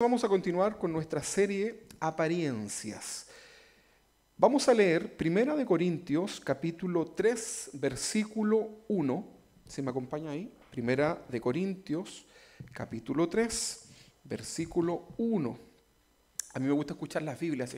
Vamos a continuar con nuestra serie Apariencias. Vamos a leer 1 Corintios capítulo 3, versículo 1. ¿Se me acompaña ahí? 1 Corintios capítulo 3, versículo 1. A mí me gusta escuchar las Biblias,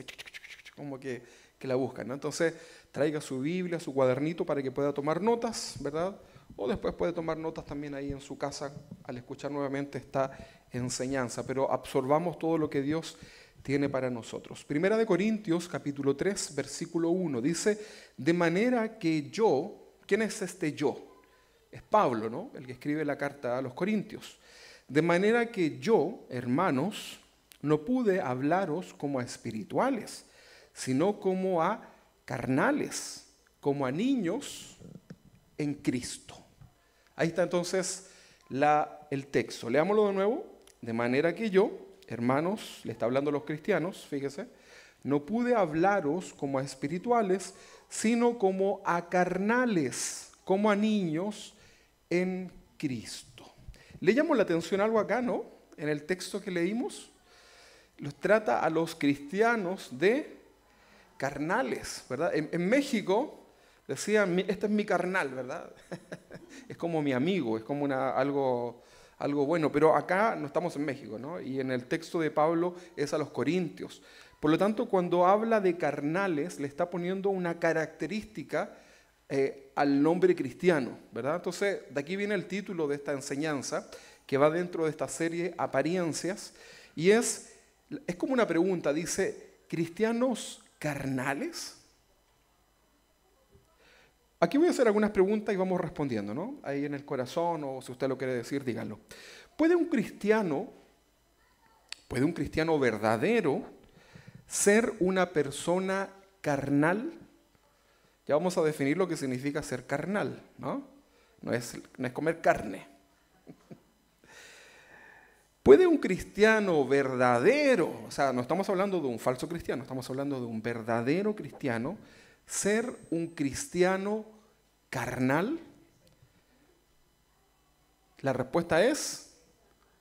como que la buscan, ¿no? Entonces, traiga su Biblia, su cuadernito para que pueda tomar notas, ¿verdad? O después puede tomar notas también ahí en su casa al escuchar nuevamente esta enseñanza, pero absorbamos todo lo que Dios tiene para nosotros. 1 Corintios capítulo 3, versículo 1 dice, de manera que yo, ¿quién es este yo? Es Pablo, ¿no? El que escribe la carta a los Corintios. De manera que yo, hermanos, no pude hablaros como a espirituales, sino como a carnales, como a niños en Cristo. Ahí está entonces el texto. Leámoslo de nuevo. De manera que yo, hermanos, le está hablando a los cristianos, fíjese, no pude hablaros como a espirituales, sino como a carnales, como a niños en Cristo. ¿Le llamó la atención algo acá, no? En el texto que leímos, los trata a los cristianos de carnales, ¿verdad? En México decían, este es mi carnal, ¿verdad? Es como mi amigo, es como algo bueno, pero acá no estamos en México, ¿no? Y en el texto de Pablo es a los Corintios. Por lo tanto, cuando habla de carnales, le está poniendo una característica al nombre cristiano, ¿verdad? Entonces, de aquí viene el título de esta enseñanza, que va dentro de esta serie Apariencias, y es como una pregunta, dice, ¿cristianos carnales? Aquí voy a hacer algunas preguntas y vamos respondiendo, ¿no? Ahí en el corazón, o si usted lo quiere decir, díganlo. ¿Puede un cristiano verdadero ser una persona carnal? Ya vamos a definir lo que significa ser carnal, ¿no? No es comer carne. ¿Puede un cristiano verdadero, o sea, no estamos hablando de un falso cristiano, estamos hablando de un verdadero cristiano, ser un cristiano carnal? La respuesta es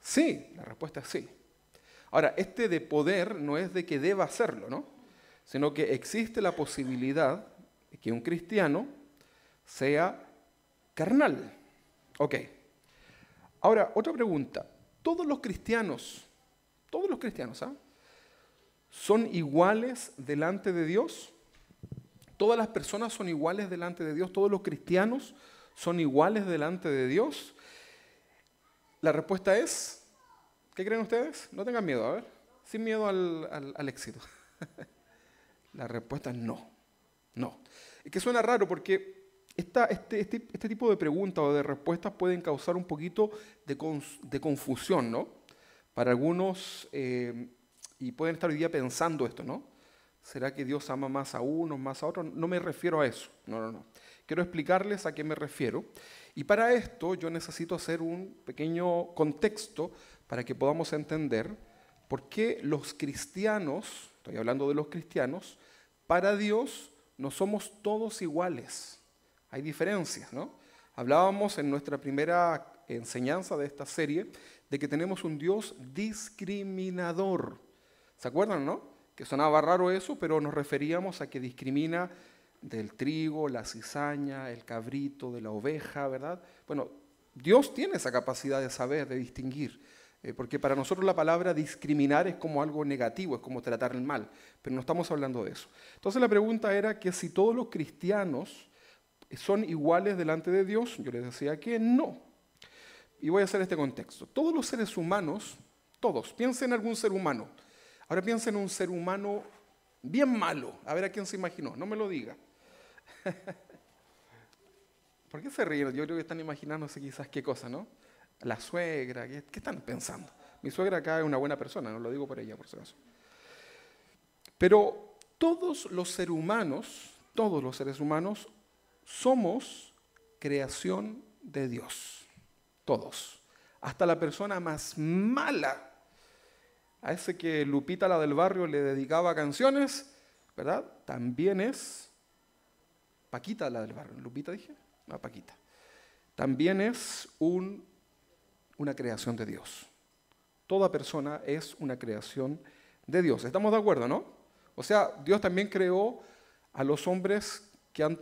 sí, la respuesta es sí. Ahora, este de poder no es de que deba hacerlo, ¿no? Sino que existe la posibilidad de que un cristiano sea carnal. Ok. Ahora, otra pregunta. ¿Todos los cristianos, ¿ah? ¿Son iguales delante de Dios? ¿Todas las personas son iguales delante de Dios? ¿Todos los cristianos son iguales delante de Dios? La respuesta es, ¿qué creen ustedes? No tengan miedo, a ver, sin miedo al éxito. La respuesta es no. Es que suena raro porque este tipo de preguntas o de respuestas pueden causar un poquito de confusión, ¿no? Para algunos, y pueden estar hoy día pensando esto, ¿no? ¿Será que Dios ama más a unos, más a otros? No me refiero a eso, no. Quiero explicarles a qué me refiero. Y para esto yo necesito hacer un pequeño contexto para que podamos entender por qué los cristianos, estoy hablando de los cristianos, para Dios no somos todos iguales. Hay diferencias, ¿no? Hablábamos en nuestra primera enseñanza de esta serie de que tenemos un Dios discriminador. ¿Se acuerdan, no? Que sonaba raro eso, pero nos referíamos a que discrimina del trigo, la cizaña, el cabrito, de la oveja, ¿verdad? Bueno, Dios tiene esa capacidad de saber, de distinguir, porque para nosotros la palabra discriminar es como algo negativo, es como tratar el mal, pero no estamos hablando de eso. Entonces la pregunta era que si todos los cristianos son iguales delante de Dios, yo les decía que no. Y voy a hacer este contexto. Todos los seres humanos, todos, piensen en algún ser humano. Ahora piensen en un ser humano bien malo. A ver a quién se imaginó, no me lo diga. ¿Por qué se ríen? Yo creo que están imaginándose quizás qué cosa, ¿no? La suegra, ¿qué están pensando? Mi suegra acá es una buena persona, no lo digo por ella, por si acaso. Pero todos los seres humanos, somos creación de Dios. Todos. Hasta la persona más mala, a ese que Lupita, la del barrio, le dedicaba canciones, ¿verdad? También es Paquita, la del barrio. ¿Lupita dije? No, Paquita. También es una creación de Dios. Toda persona es una creación de Dios. ¿Estamos de acuerdo, no? O sea, Dios también creó a los hombres que han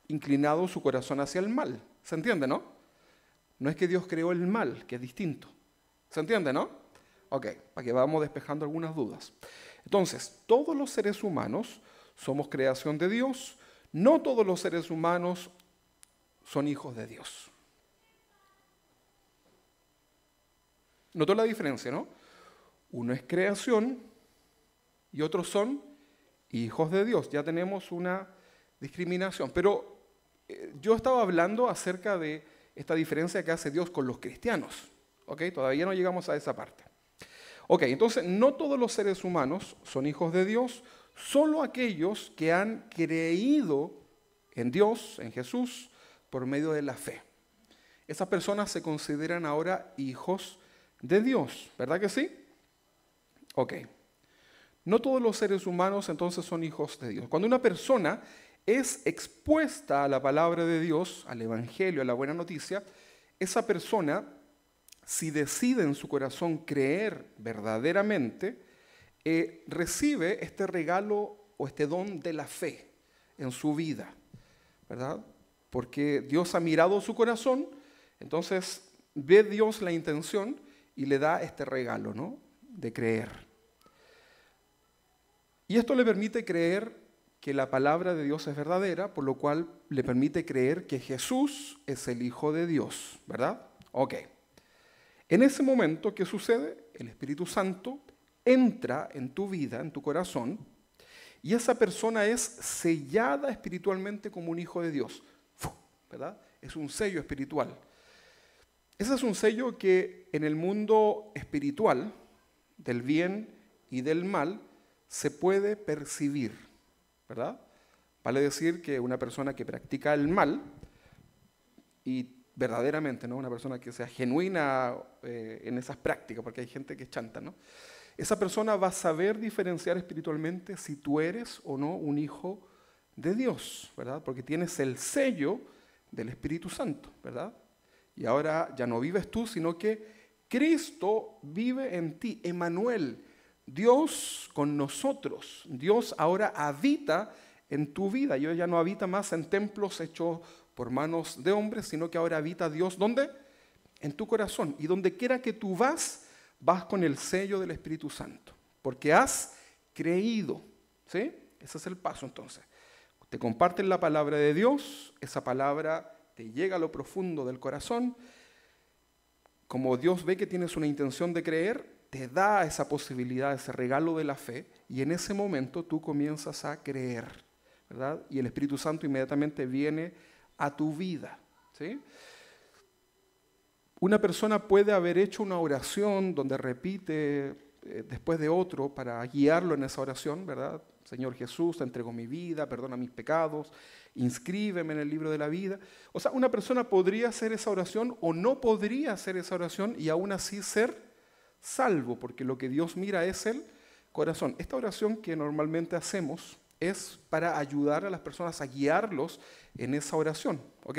inclinado su corazón hacia el mal. ¿Se entiende, no? No es que Dios creó el mal, que es distinto. ¿Se entiende, no? Ok, para que vamos despejando algunas dudas. Entonces, todos los seres humanos somos creación de Dios. No todos los seres humanos son hijos de Dios. ¿Notó la diferencia, no? Uno es creación y otros son hijos de Dios. Ya tenemos una discriminación. Pero yo estaba hablando acerca de esta diferencia que hace Dios con los cristianos. ¿Ok? Todavía no llegamos a esa parte. Ok, entonces no todos los seres humanos son hijos de Dios, solo aquellos que han creído en Dios, en Jesús, por medio de la fe. Esas personas se consideran ahora hijos de Dios, ¿verdad que sí? Ok. No todos los seres humanos entonces son hijos de Dios. Cuando una persona es expuesta a la palabra de Dios, al Evangelio, a la buena noticia, esa persona, si decide en su corazón creer verdaderamente, recibe este regalo o este don de la fe en su vida, ¿verdad? Porque Dios ha mirado su corazón, entonces ve Dios la intención y le da este regalo, ¿no? De creer. Y esto le permite creer que la palabra de Dios es verdadera, por lo cual le permite creer que Jesús es el Hijo de Dios, ¿verdad? Ok. En ese momento, ¿qué sucede? El Espíritu Santo entra en tu vida, en tu corazón, y esa persona es sellada espiritualmente como un hijo de Dios, ¿verdad? Es un sello espiritual. Ese es un sello que en el mundo espiritual, del bien y del mal, se puede percibir, ¿verdad? Vale decir que una persona que practica el mal, y verdaderamente, ¿no? Una persona que sea genuina en esas prácticas, porque hay gente que es chanta, ¿no? Esa persona va a saber diferenciar espiritualmente si tú eres o no un hijo de Dios, ¿verdad? Porque tienes el sello del Espíritu Santo, ¿verdad? Y ahora ya no vives tú, sino que Cristo vive en ti, Emmanuel, Dios con nosotros. Dios ahora habita en tu vida. Y hoy ya no habita más en templos hechos por manos de hombres, sino que ahora habita Dios, ¿dónde? En tu corazón. Y donde quiera que tú vas, vas con el sello del Espíritu Santo, porque has creído, ¿sí? Ese es el paso entonces. Te comparten la palabra de Dios, esa palabra te llega a lo profundo del corazón. Como Dios ve que tienes una intención de creer, te da esa posibilidad, ese regalo de la fe, y en ese momento tú comienzas a creer, ¿verdad? Y el Espíritu Santo inmediatamente viene a tu vida, ¿sí? Una persona puede haber hecho una oración donde repite después de otro para guiarlo en esa oración, ¿verdad? Señor Jesús, te entrego mi vida, perdona mis pecados, inscríbeme en el libro de la vida. O sea, una persona podría hacer esa oración o no podría hacer esa oración y aún así ser salvo, porque lo que Dios mira es el corazón. Esta oración que normalmente hacemos es para ayudar a las personas a guiarlos en esa oración, ¿ok?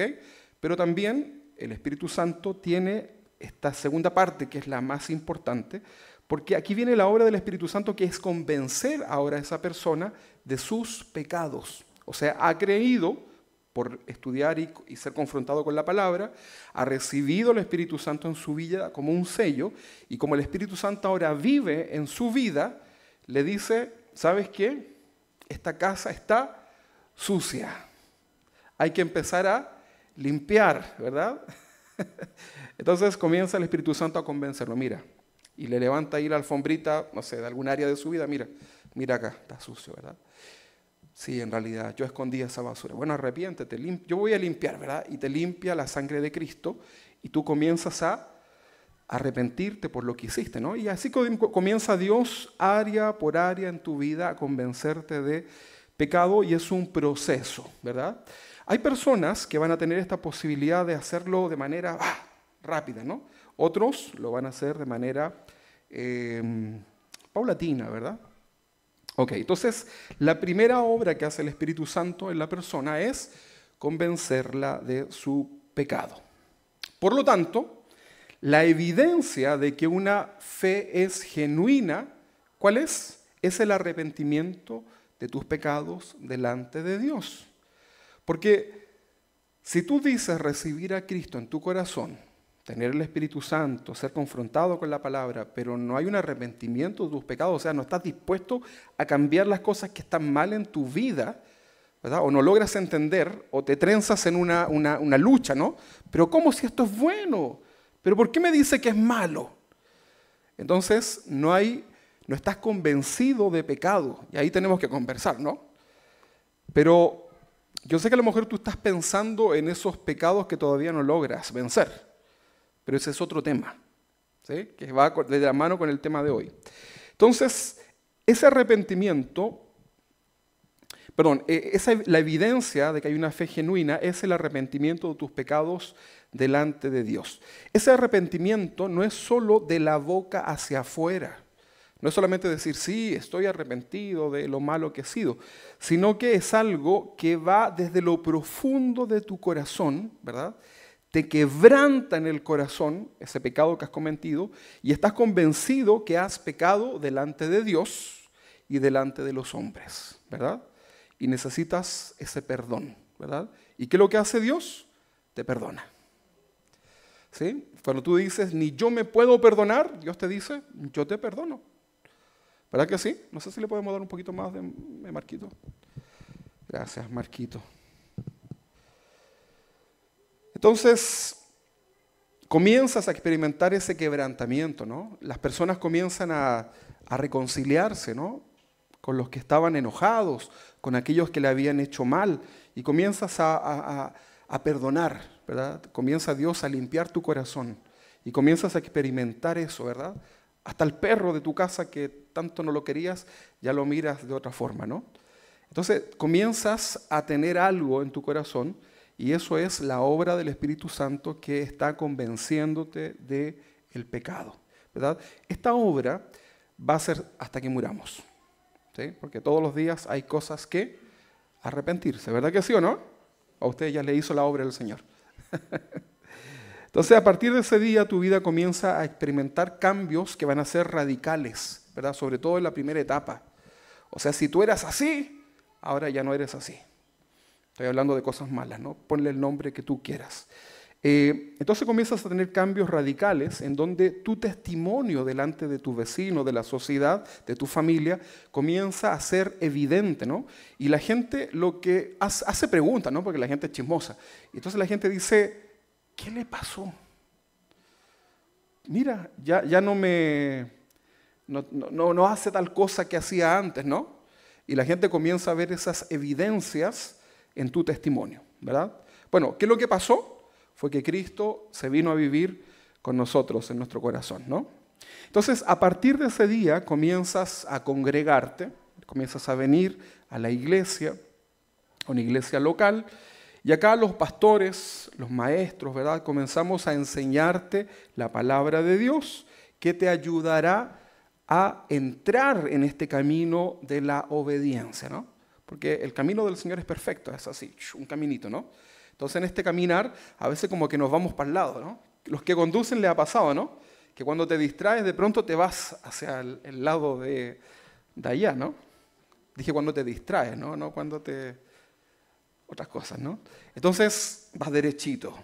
Pero también el Espíritu Santo tiene esta segunda parte que es la más importante, porque aquí viene la obra del Espíritu Santo, que es convencer ahora a esa persona de sus pecados. O sea, ha creído por estudiar y ser confrontado con la palabra, ha recibido el Espíritu Santo en su vida como un sello, y como el Espíritu Santo ahora vive en su vida, le dice, ¿sabes qué? Esta casa está sucia. Hay que empezar a limpiar, ¿verdad? Entonces comienza el Espíritu Santo a convencerlo, mira, y le levanta ahí la alfombrita, no sé, de algún área de su vida, mira acá, está sucio, ¿verdad? Sí, en realidad, yo escondí esa basura. Bueno, arrepiéntete, yo voy a limpiar, ¿verdad? Y te limpia la sangre de Cristo y tú comienzas a arrepentirte por lo que hiciste, ¿no? Y así comienza Dios área por área en tu vida a convencerte de pecado, y es un proceso, ¿verdad? Hay personas que van a tener esta posibilidad de hacerlo de manera rápida, ¿no? Otros lo van a hacer de manera paulatina, ¿verdad? Ok, entonces la primera obra que hace el Espíritu Santo en la persona es convencerla de su pecado. Por lo tanto, La evidencia de que una fe es genuina, ¿cuál es? Es el arrepentimiento de tus pecados delante de Dios. Porque si tú dices recibir a Cristo en tu corazón, tener el Espíritu Santo, ser confrontado con la palabra, pero no hay un arrepentimiento de tus pecados, o sea, no estás dispuesto a cambiar las cosas que están mal en tu vida, ¿verdad? O no logras entender, o te trenzas en una lucha, ¿no? Pero ¿cómo si esto es bueno? ¿Pero por qué me dice que es malo? Entonces, no estás convencido de pecado, y ahí tenemos que conversar, ¿no? Pero yo sé que a lo mejor tú estás pensando en esos pecados que todavía no logras vencer. Pero ese es otro tema, ¿sí? Que va de la mano con el tema de hoy. Entonces, ese arrepentimiento, la evidencia de que hay una fe genuina es el arrepentimiento de tus pecados delante de Dios. Ese arrepentimiento no es solo de la boca hacia afuera. No es solamente decir, sí, estoy arrepentido de lo malo que he sido, sino que es algo que va desde lo profundo de tu corazón, ¿verdad? Te quebranta en el corazón ese pecado que has cometido y estás convencido que has pecado delante de Dios y delante de los hombres, ¿verdad? Y necesitas ese perdón, ¿verdad? ¿Y qué es lo que hace Dios? Te perdona. ¿Sí? Cuando tú dices, ni yo me puedo perdonar, Dios te dice, yo te perdono. ¿Verdad que sí? No sé si le podemos dar un poquito más de Marquito. Gracias, Marquito. Entonces, comienzas a experimentar ese quebrantamiento, ¿no? Las personas comienzan a reconciliarse, ¿no? Con los que estaban enojados, con aquellos que le habían hecho mal, y comienzas a perdonar, ¿verdad? Comienza Dios a limpiar tu corazón, y comienzas a experimentar eso, ¿verdad? Hasta el perro de tu casa que tanto no lo querías, ya lo miras de otra forma, ¿no? Entonces, comienzas a tener algo en tu corazón. Y eso es la obra del Espíritu Santo que está convenciéndote del pecado, ¿verdad? Esta obra va a ser hasta que muramos, ¿sí? Porque todos los días hay cosas que arrepentirse, ¿verdad que sí o no? A usted ya le hizo la obra del Señor. Entonces, a partir de ese día, tu vida comienza a experimentar cambios que van a ser radicales, ¿verdad? Sobre todo en la primera etapa. O sea, si tú eras así, ahora ya no eres así. Estoy hablando de cosas malas, ¿no? Ponle el nombre que tú quieras. Entonces comienzas a tener cambios radicales en donde tu testimonio delante de tu vecino, de la sociedad, de tu familia, comienza a ser evidente, ¿no? Y la gente lo que hace preguntas, ¿no? Porque la gente es chismosa. Y entonces la gente dice, ¿qué le pasó? Mira, ya no hace tal cosa que hacía antes, ¿no? Y la gente comienza a ver esas evidencias en tu testimonio, ¿verdad? Bueno, ¿qué es lo que pasó? Fue que Cristo se vino a vivir con nosotros en nuestro corazón, ¿no? Entonces, a partir de ese día comienzas a congregarte, comienzas a venir a la iglesia, a una iglesia local, y acá los pastores, los maestros, ¿verdad? Comenzamos a enseñarte la palabra de Dios que te ayudará a entrar en este camino de la obediencia, ¿no? Porque el camino del Señor es perfecto, es así, un caminito, ¿no? Entonces en este caminar a veces como que nos vamos para el lado, ¿no? Los que conducen le ha pasado, ¿no? Que cuando te distraes de pronto te vas hacia el lado de allá, ¿no? Dije cuando te distraes, ¿no? No cuando te... otras cosas, ¿no? Entonces vas derechito.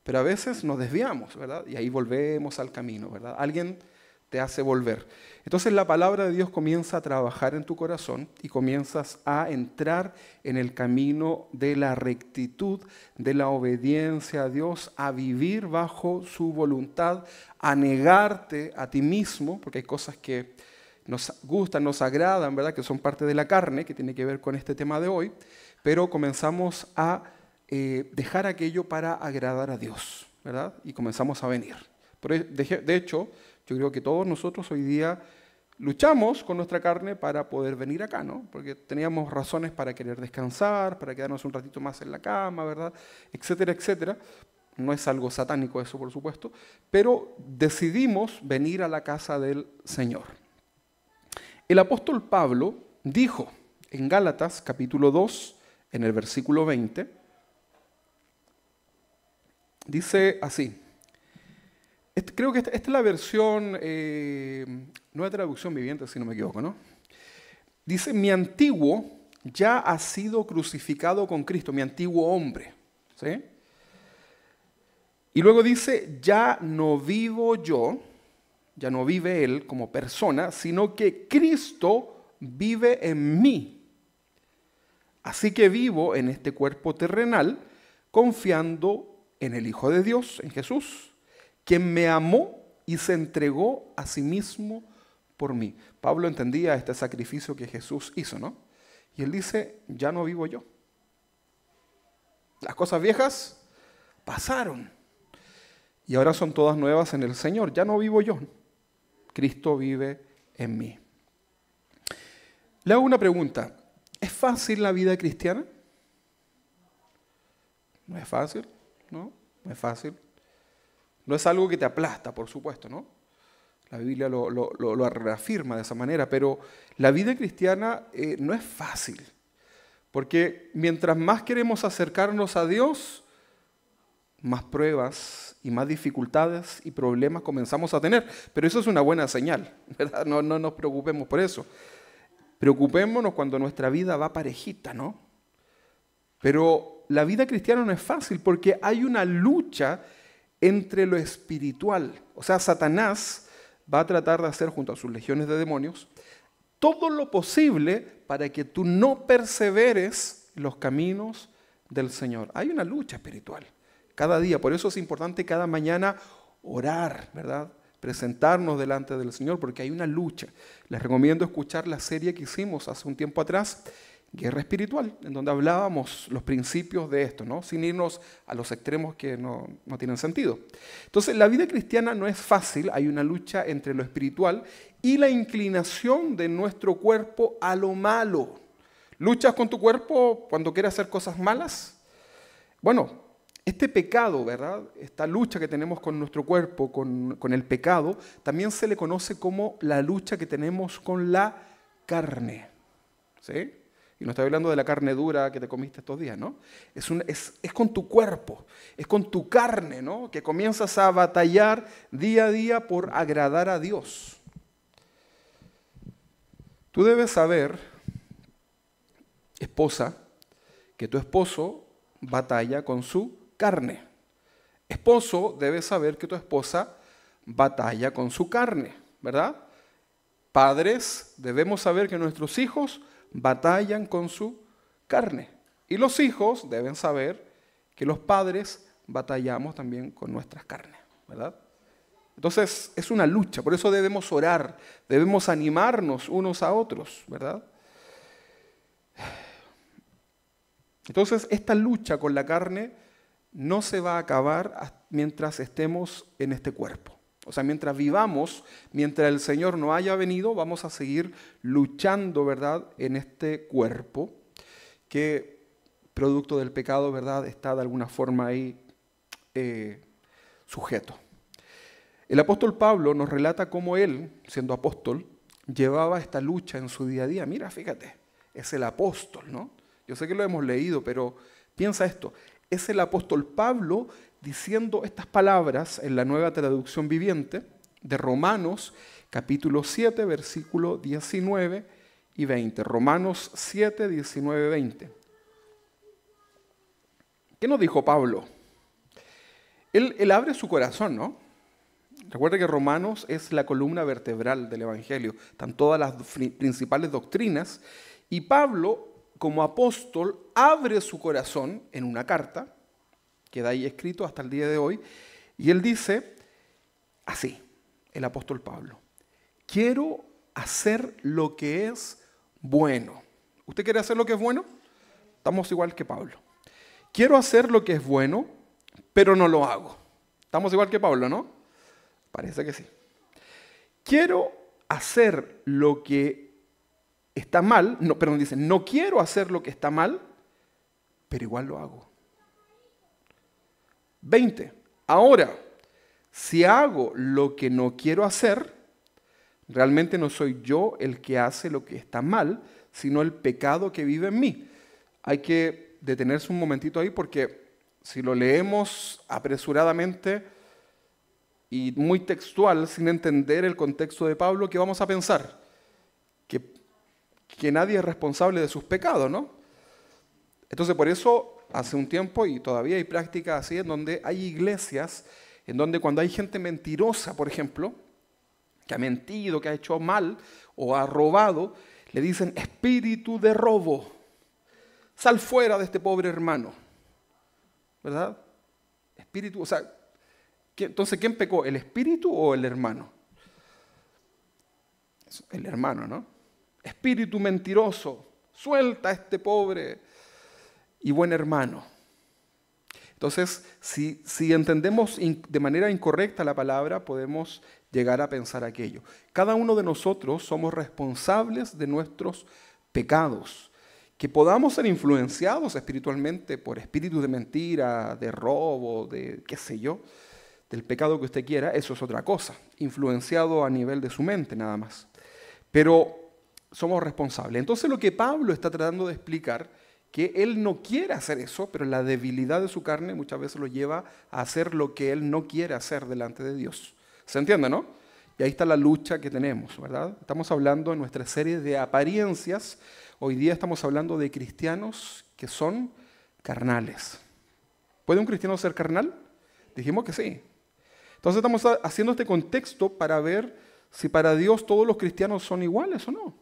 Pero a veces nos desviamos, ¿verdad? Y ahí volvemos al camino, ¿verdad? Alguien te hace volver. Entonces la palabra de Dios comienza a trabajar en tu corazón y comienzas a entrar en el camino de la rectitud, de la obediencia a Dios, a vivir bajo su voluntad, a negarte a ti mismo, porque hay cosas que nos gustan, nos agradan, ¿verdad? Que son parte de la carne, que tiene que ver con este tema de hoy, pero comenzamos a dejar aquello para agradar a Dios, ¿verdad? Y comenzamos a venir. De hecho, yo creo que todos nosotros hoy día luchamos con nuestra carne para poder venir acá, ¿no? Porque teníamos razones para querer descansar, para quedarnos un ratito más en la cama, ¿verdad? Etcétera, etcétera. No es algo satánico eso, por supuesto, pero decidimos venir a la casa del Señor. El apóstol Pablo dijo en Gálatas capítulo 2, en el versículo 20, dice así: Creo que esta es la versión, nueva traducción viviente, si no me equivoco, ¿no? Dice, mi antiguo ya ha sido crucificado con Cristo, mi antiguo hombre. ¿Sí? Y luego dice, ya no vivo yo, ya no vive él como persona, sino que Cristo vive en mí. Así que vivo en este cuerpo terrenal, confiando en el Hijo de Dios, en Jesús, quien me amó y se entregó a sí mismo por mí. Pablo entendía este sacrificio que Jesús hizo, ¿no? Y él dice, ya no vivo yo. Las cosas viejas pasaron y ahora son todas nuevas en el Señor. Ya no vivo yo. Cristo vive en mí. Le hago una pregunta. ¿Es fácil la vida cristiana? No es fácil, ¿no? No es fácil. No es algo que te aplasta, por supuesto, ¿no? La Biblia lo reafirma de esa manera, pero la vida cristiana no es fácil, porque mientras más queremos acercarnos a Dios, más pruebas y más dificultades y problemas comenzamos a tener, pero eso es una buena señal, ¿verdad? No nos preocupemos por eso. Preocupémonos cuando nuestra vida va parejita, ¿no? Pero la vida cristiana no es fácil porque hay una lucha entre lo espiritual, o sea, Satanás va a tratar de hacer junto a sus legiones de demonios todo lo posible para que tú no perseveres en los caminos del Señor. Hay una lucha espiritual cada día, por eso es importante cada mañana orar, ¿verdad? Presentarnos delante del Señor porque hay una lucha. Les recomiendo escuchar la serie que hicimos hace un tiempo atrás, Guerra Espiritual, en donde hablábamos los principios de esto, ¿no? Sin irnos a los extremos que no tienen sentido. Entonces, la vida cristiana no es fácil, hay una lucha entre lo espiritual y la inclinación de nuestro cuerpo a lo malo. ¿Luchas con tu cuerpo cuando quieres hacer cosas malas? Bueno, este pecado, ¿verdad? Esta lucha que tenemos con nuestro cuerpo, con el pecado, también se le conoce como la lucha que tenemos con la carne, ¿sí? Y no estoy hablando de la carne dura que te comiste estos días, ¿no? Es con tu cuerpo, es con tu carne, ¿no? Que comienzas a batallar día a día por agradar a Dios. Tú debes saber, esposa, que tu esposo batalla con su carne. Esposo, debes saber que tu esposa batalla con su carne, ¿verdad? Padres, debemos saber que nuestros hijos batallan con su carne. Y los hijos deben saber que los padres batallamos también con nuestras carnes, ¿verdad? Entonces es una lucha, por eso debemos orar, debemos animarnos unos a otros, ¿verdad? Entonces esta lucha con la carne no se va a acabar mientras estemos en este cuerpo. O sea, mientras vivamos, mientras el Señor no haya venido, vamos a seguir luchando, ¿verdad?, en este cuerpo que, producto del pecado, ¿verdad?, está de alguna forma ahí sujeto. El apóstol Pablo nos relata cómo él, siendo apóstol, llevaba esta lucha en su día a día. Mira, fíjate, es el apóstol, ¿no? Yo sé que lo hemos leído, pero piensa esto. Es el apóstol Pablo diciendo estas palabras en la Nueva Traducción Viviente de Romanos, capítulo 7, versículo 19 y 20. Romanos 7, 19, 20. ¿Qué nos dijo Pablo? Él abre su corazón, ¿no? Recuerda que Romanos es la columna vertebral del Evangelio. Están todas las principales doctrinas. Y Pablo, como apóstol, abre su corazón en una carta, queda ahí escrito hasta el día de hoy, y él dice así, el apóstol Pablo: quiero hacer lo que es bueno. ¿Usted quiere hacer lo que es bueno? Estamos igual que Pablo. Quiero hacer lo que es bueno, pero no lo hago. Estamos igual que Pablo, ¿no? Parece que sí. Quiero hacer lo que está mal, dice, no quiero hacer lo que está mal, pero igual lo hago. 20. Ahora, si hago lo que no quiero hacer, realmente no soy yo el que hace lo que está mal, sino el pecado que vive en mí. Hay que detenerse un momentito ahí porque si lo leemos apresuradamente, y muy textual, sin entender el contexto de Pablo, ¿qué vamos a pensar? Que nadie es responsable de sus pecados, ¿no? Entonces, por eso, hace un tiempo, y todavía hay prácticas así, en donde hay iglesias, en donde cuando hay gente mentirosa, por ejemplo, que ha mentido, que ha hecho mal o ha robado, le dicen espíritu de robo. Sal fuera de este pobre hermano. ¿Verdad? Espíritu, o sea, entonces, ¿quién pecó? ¿El espíritu o el hermano? El hermano, ¿no? Espíritu mentiroso, suelta a este pobre y buen hermano. Entonces, si entendemos de manera incorrecta la palabra, podemos llegar a pensar aquello. Cada uno de nosotros somos responsables de nuestros pecados. Que podamos ser influenciados espiritualmente por espíritus de mentira, de robo, de qué sé yo, del pecado que usted quiera, eso es otra cosa, influenciado a nivel de su mente nada más. Pero somos responsables. Entonces lo que Pablo está tratando de explicar, que él no quiere hacer eso, pero la debilidad de su carne muchas veces lo lleva a hacer lo que él no quiere hacer delante de Dios. ¿Se entiende, no? Y ahí está la lucha que tenemos, ¿verdad? Estamos hablando en nuestra serie de apariencias. Hoy día estamos hablando de cristianos que son carnales. ¿Puede un cristiano ser carnal? Dijimos que sí. Entonces estamos haciendo este contexto para ver si para Dios todos los cristianos son iguales o no.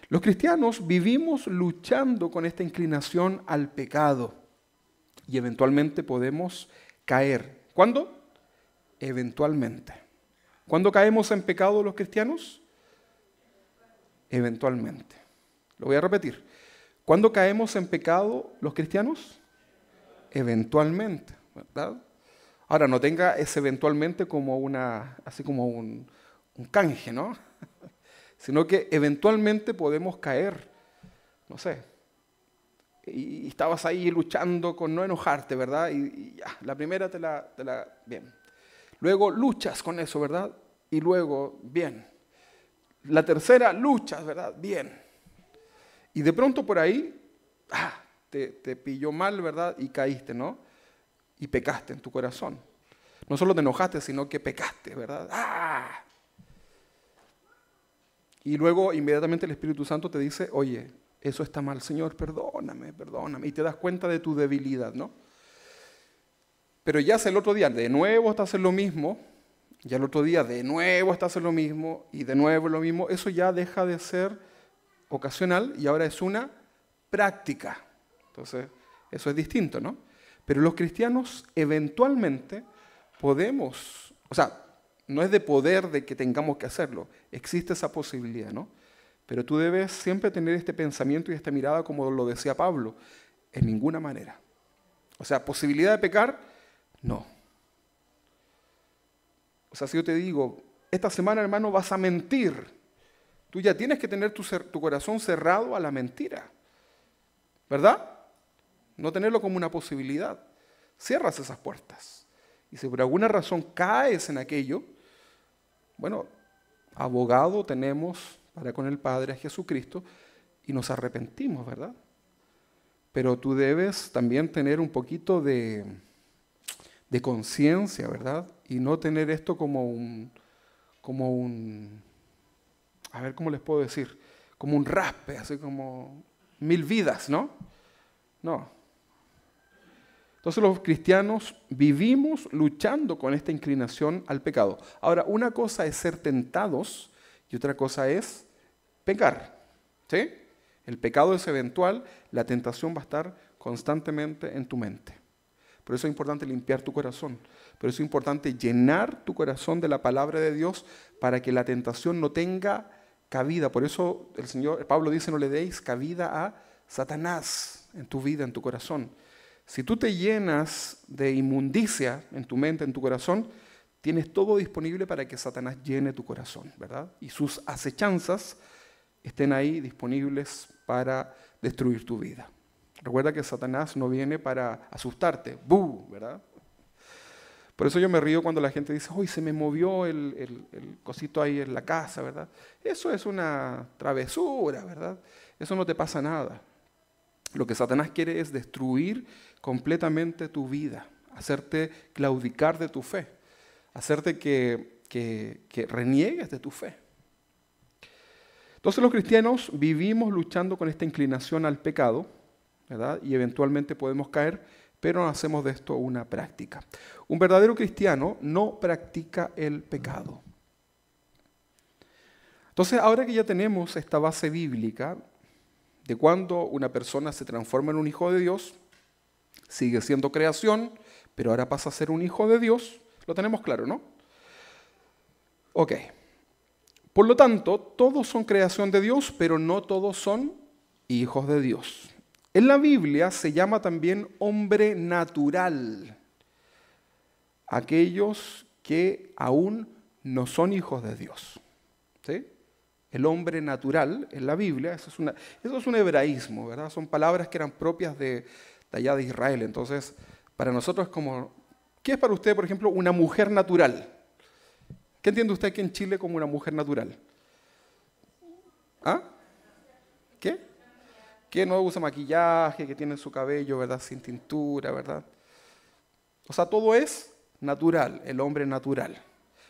Los cristianos vivimos luchando con esta inclinación al pecado y eventualmente podemos caer. ¿Cuándo? Eventualmente. ¿Cuándo caemos en pecado los cristianos? Eventualmente. Lo voy a repetir. ¿Cuándo caemos en pecado los cristianos? Eventualmente, ¿verdad? Ahora, no tenga ese eventualmente como así como un canje, ¿no? Sino que eventualmente podemos caer, no sé, y estabas ahí luchando con no enojarte, ¿verdad? Y ya, la primera bien. Luego luchas con eso, ¿verdad? Y luego, bien. La tercera, luchas, ¿verdad? Bien. Y de pronto por ahí, te pilló mal, ¿verdad? Y caíste, ¿no? Y pecaste en tu corazón. No solo te enojaste, sino que pecaste, ¿verdad? ¡Ah! Y luego inmediatamente el Espíritu Santo te dice, oye, eso está mal, Señor, perdóname, perdóname. Y te das cuenta de tu debilidad, ¿no? Pero ya el otro día, de nuevo estás en lo mismo, ya el otro día de nuevo estás en lo mismo, y de nuevo lo mismo, eso ya deja de ser ocasional y ahora es una práctica. Entonces, eso es distinto, ¿no? Pero los cristianos eventualmente podemos, o sea, no es de poder de que tengamos que hacerlo, existe esa posibilidad, ¿no? Pero tú debes siempre tener este pensamiento y esta mirada como lo decía Pablo, en ninguna manera. O sea, posibilidad de pecar, no. O sea, si yo te digo, esta semana, hermano, vas a mentir, tú ya tienes que tener tu corazón cerrado a la mentira, ¿verdad? No tenerlo como una posibilidad. Cierras esas puertas. Y si por alguna razón caes en aquello, bueno, abogado tenemos para con el Padre, a Jesucristo, y nos arrepentimos, ¿verdad? Pero tú debes también tener un poquito de conciencia, ¿verdad? Y no tener esto como un, a ver, ¿cómo les puedo decir? Como un raspe, así como 1000 vidas, ¿no? No. Entonces los cristianos vivimos luchando con esta inclinación al pecado. Ahora, una cosa es ser tentados y otra cosa es pecar, ¿sí? El pecado es eventual, la tentación va a estar constantemente en tu mente. Por eso es importante limpiar tu corazón. Por eso es importante llenar tu corazón de la palabra de Dios para que la tentación no tenga cabida. Por eso Pablo dice, no le deis cabida a Satanás en tu vida, en tu corazón. Si tú te llenas de inmundicia en tu mente, en tu corazón, tienes todo disponible para que Satanás llene tu corazón, ¿verdad? Y sus acechanzas estén ahí disponibles para destruir tu vida. Recuerda que Satanás no viene para asustarte, ¡bu!, ¿verdad? Por eso yo me río cuando la gente dice, ¡uy, se me movió el cosito ahí en la casa!, ¿verdad? Eso es una travesura, ¿verdad? Eso no te pasa nada. Lo que Satanás quiere es destruir completamente tu vida, hacerte claudicar de tu fe, hacerte que reniegues de tu fe. Entonces los cristianos vivimos luchando con esta inclinación al pecado, ¿verdad? Y eventualmente podemos caer, pero no hacemos de esto una práctica. Un verdadero cristiano no practica el pecado. Entonces, ahora que ya tenemos esta base bíblica de cuando una persona se transforma en un hijo de Dios, sigue siendo creación, pero ahora pasa a ser un hijo de Dios, lo tenemos claro, ¿no? Ok. Por lo tanto, todos son creación de Dios, pero no todos son hijos de Dios. En la Biblia se llama también hombre natural aquellos que aún no son hijos de Dios. ¿Sí? El hombre natural en la Biblia, eso es un hebraísmo, ¿verdad? Son palabras que eran propias de allá de Israel. Entonces, para nosotros es como, ¿qué es para usted, por ejemplo, una mujer natural? ¿Qué entiende usted aquí en Chile como una mujer natural? ¿Ah? ¿Qué? Que no usa maquillaje, que tiene su cabello, ¿verdad? Sin tintura, ¿verdad? O sea, todo es natural, el hombre natural.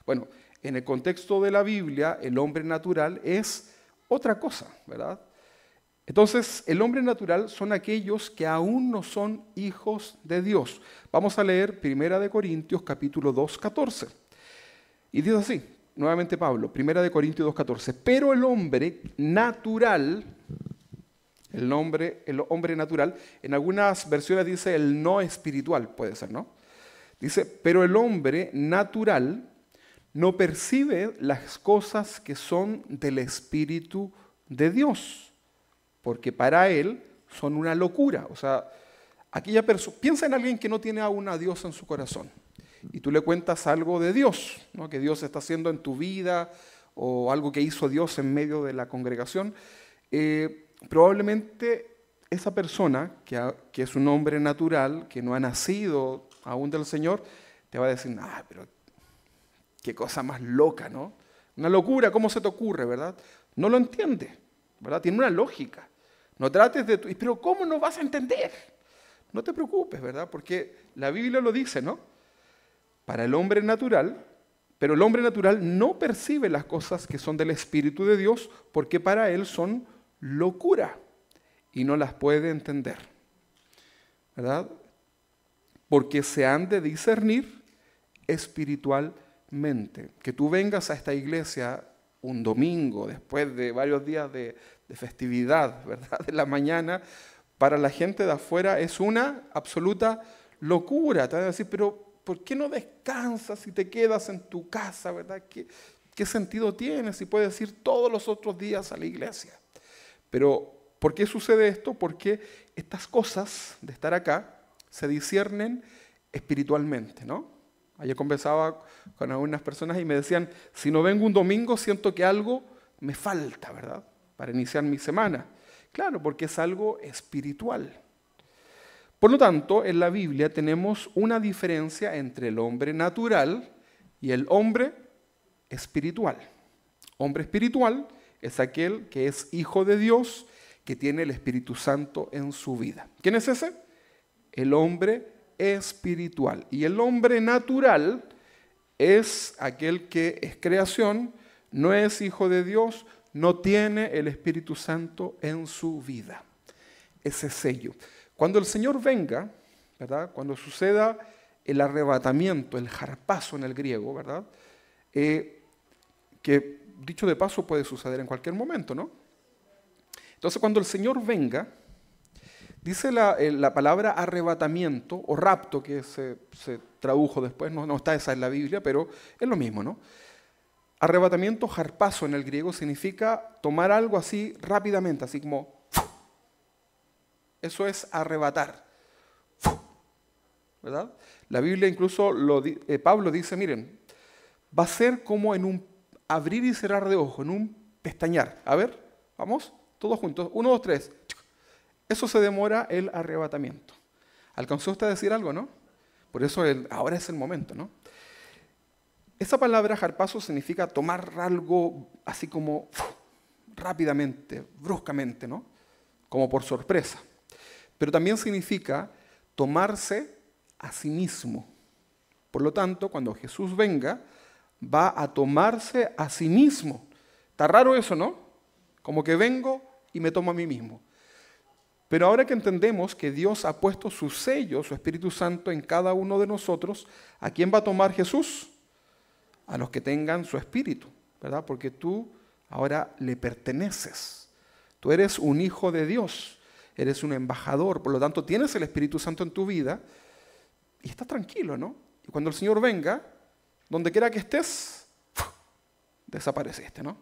Bueno, en el contexto de la Biblia, el hombre natural es otra cosa, ¿verdad? Entonces, el hombre natural son aquellos que aún no son hijos de Dios. Vamos a leer 1 Corintios capítulo 2, 14. Y dice así, nuevamente Pablo, 1 Corintios 2, 14. Pero el hombre natural, el hombre natural, en algunas versiones dice el no espiritual, puede ser, ¿no? Dice, pero el hombre natural no percibe las cosas que son del Espíritu de Dios, porque para él son una locura. O sea, aquella persona, piensa en alguien que no tiene aún a Dios en su corazón, y tú le cuentas algo de Dios, ¿no? Que Dios está haciendo en tu vida, o algo que hizo Dios en medio de la congregación. Probablemente esa persona, que es un hombre natural, que no ha nacido aún del Señor, te va a decir, pero qué cosa más loca, ¿no? Una locura, ¿cómo se te ocurre, verdad? No lo entiende, ¿verdad? Tiene una lógica. No trates de... Pero ¿cómo no vas a entender? No te preocupes, ¿verdad? Porque la Biblia lo dice, ¿no? Para el hombre natural, pero el hombre natural no percibe las cosas que son del Espíritu de Dios, porque para él son locura y no las puede entender, ¿verdad? Porque se han de discernir espiritualmente. Que tú vengas a esta iglesia un domingo, después de varios días de festividad, ¿verdad? De la mañana, para la gente de afuera es una absoluta locura. Te van a decir, pero ¿por qué no descansas y te quedas en tu casa, verdad? ¿Qué sentido tiene si puedes ir todos los otros días a la iglesia? Pero, ¿por qué sucede esto? Porque estas cosas de estar acá se disciernen espiritualmente, ¿no? Ayer conversaba con algunas personas y me decían, si no vengo un domingo siento que algo me falta, ¿verdad? Para iniciar mi semana. Claro, porque es algo espiritual. Por lo tanto, en la Biblia tenemos una diferencia entre el hombre natural y el hombre espiritual. Hombre espiritual es aquel que es hijo de Dios, que tiene el Espíritu Santo en su vida. ¿Quién es ese? El hombre espiritual. Y el hombre natural es aquel que es creación, no es hijo de Dios, no tiene el Espíritu Santo en su vida. Ese sello. Cuando el Señor venga, ¿verdad? Cuando suceda el arrebatamiento, el harpazo en el griego, ¿verdad? Que dicho de paso puede suceder en cualquier momento, ¿no? Entonces cuando el Señor venga, dice la palabra arrebatamiento o rapto, que se tradujo después, no está esa en la Biblia, pero es lo mismo, ¿no? Arrebatamiento, harpazo en el griego, significa tomar algo así rápidamente, así como... Eso es arrebatar, ¿verdad? La Biblia incluso, Pablo dice, miren, va a ser como en un abrir y cerrar de ojo, en un pestañear. A ver, vamos, todos juntos, 1, 2, 3. Eso se demora el arrebatamiento. ¿Alcanzó usted a decir algo, no? Por eso ahora es el momento, ¿no? Esa palabra harpazo significa tomar algo así como rápidamente, bruscamente, ¿no? Como por sorpresa. Pero también significa tomarse a sí mismo. Por lo tanto, cuando Jesús venga, va a tomarse a sí mismo. Está raro eso, ¿no? Como que vengo y me tomo a mí mismo. Pero ahora que entendemos que Dios ha puesto su sello, su Espíritu Santo en cada uno de nosotros, ¿a quién va a tomar Jesús? A los que tengan su Espíritu, ¿verdad? Porque tú ahora le perteneces. Tú eres un hijo de Dios, eres un embajador, por lo tanto tienes el Espíritu Santo en tu vida y estás tranquilo, ¿no? Y cuando el Señor venga, donde quiera que estés, desapareciste, ¿no?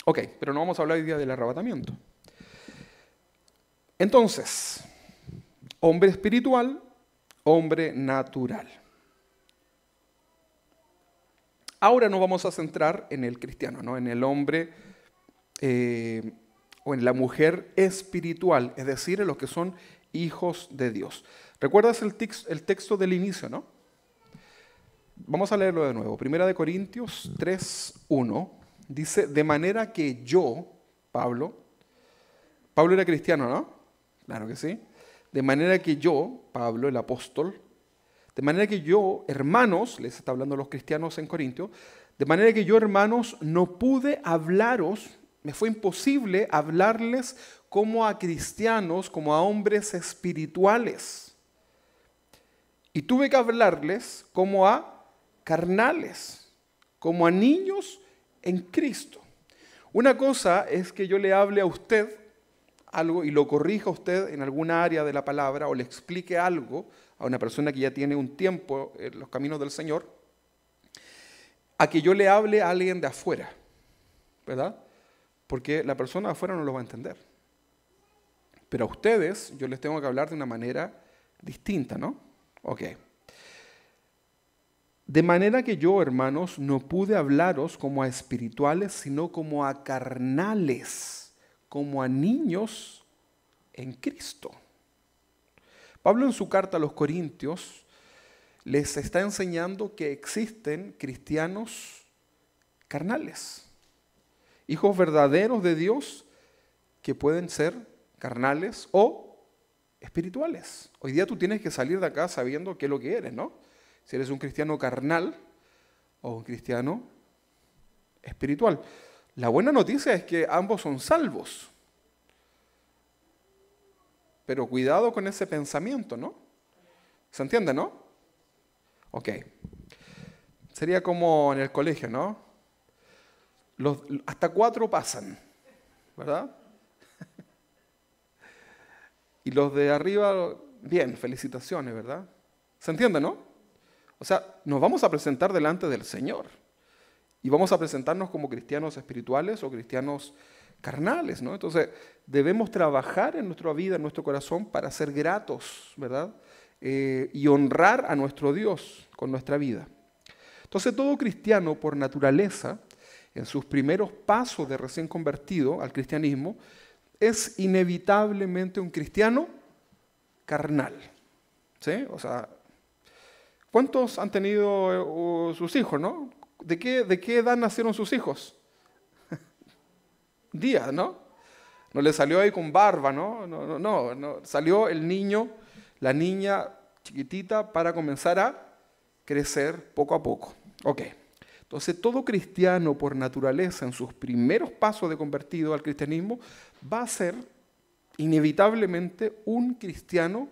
Ok, pero no vamos a hablar hoy día del arrebatamiento. Entonces, hombre espiritual, hombre natural. Ahora nos vamos a centrar en el cristiano, ¿no? En el hombre o en la mujer espiritual, es decir, en los que son hijos de Dios. ¿Recuerdas el texto del inicio, no? Vamos a leerlo de nuevo. Primera de Corintios 3:1 dice, de manera que yo, Pablo era cristiano, ¿no? Claro que sí. De manera que yo, Pablo, el apóstol, de manera que yo, hermanos, les está hablando a los cristianos en Corintios, de manera que yo, hermanos, no pude hablaros, me fue imposible hablarles como a cristianos, como a hombres espirituales. Y tuve que hablarles como a carnales, como a niños en Cristo. Una cosa es que yo le hable a usted algo y lo corrija a usted en alguna área de la palabra o le explique algo a una persona que ya tiene un tiempo en los caminos del Señor, a que yo le hable a alguien de afuera, ¿verdad? Porque la persona de afuera no lo va a entender. Pero a ustedes yo les tengo que hablar de una manera distinta, ¿no? Ok. De manera que yo, hermanos, no pude hablaros como a espirituales, sino como a carnales, como a niños en Cristo. Pablo en su carta a los Corintios les está enseñando que existen cristianos carnales, hijos verdaderos de Dios que pueden ser carnales o espirituales. Hoy día tú tienes que salir de acá sabiendo qué es lo que eres, ¿no? Si eres un cristiano carnal o un cristiano espiritual. La buena noticia es que ambos son salvos. Pero cuidado con ese pensamiento, ¿no? ¿Se entiende, no? Ok. Sería como en el colegio, ¿no? Hasta 4 pasan, ¿verdad? Y los de arriba, bien, felicitaciones, ¿verdad? ¿Se entiende, no? O sea, nos vamos a presentar delante del Señor. Y vamos a presentarnos como cristianos espirituales o cristianos carnales, ¿no? Entonces, debemos trabajar en nuestra vida, en nuestro corazón, para ser gratos, ¿verdad? Y honrar a nuestro Dios con nuestra vida. Entonces, todo cristiano, por naturaleza, en sus primeros pasos de recién convertido al cristianismo, es inevitablemente un cristiano carnal, ¿sí? O sea, ¿cuántos han tenido sus hijos, no? ¿De qué edad nacieron sus hijos? Días, ¿no? No le salió ahí con barba, ¿no? No. Salió el niño, la niña chiquitita para comenzar a crecer poco a poco. Ok. Entonces, todo cristiano por naturaleza en sus primeros pasos de convertido al cristianismo va a ser inevitablemente un cristiano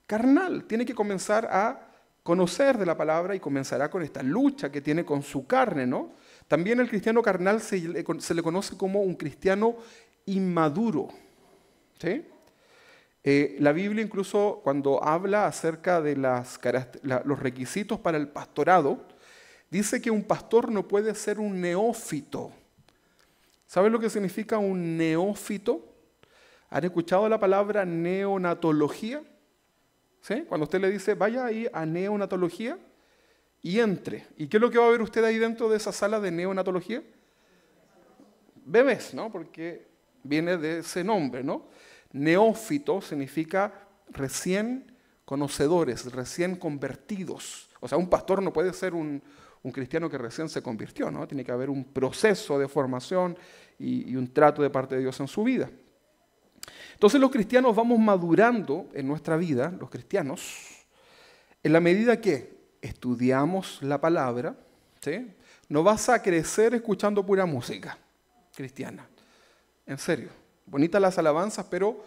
carnal. Tiene que comenzar a conocer de la palabra y comenzará con esta lucha que tiene con su carne, ¿no? También el cristiano carnal se le conoce como un cristiano inmaduro, ¿sí? La Biblia incluso cuando habla acerca de los requisitos para el pastorado, dice que un pastor no puede ser un neófito. ¿Saben lo que significa un neófito? ¿Han escuchado la palabra neonatología? ¿Sí? Cuando usted le dice, vaya ahí a neonatología y entre. ¿Y qué es lo que va a ver usted ahí dentro de esa sala de neonatología? Bebés, ¿no? Porque viene de ese nombre, ¿no? Neófito significa recién conocedores, recién convertidos. O sea, un pastor no puede ser un cristiano que recién se convirtió, ¿no? Tiene que haber un proceso de formación y un trato de parte de Dios en su vida. Entonces los cristianos vamos madurando en nuestra vida, los cristianos, En la medida que estudiamos la palabra, ¿sí? No vas a crecer escuchando pura música cristiana. En serio. Bonitas las alabanzas, pero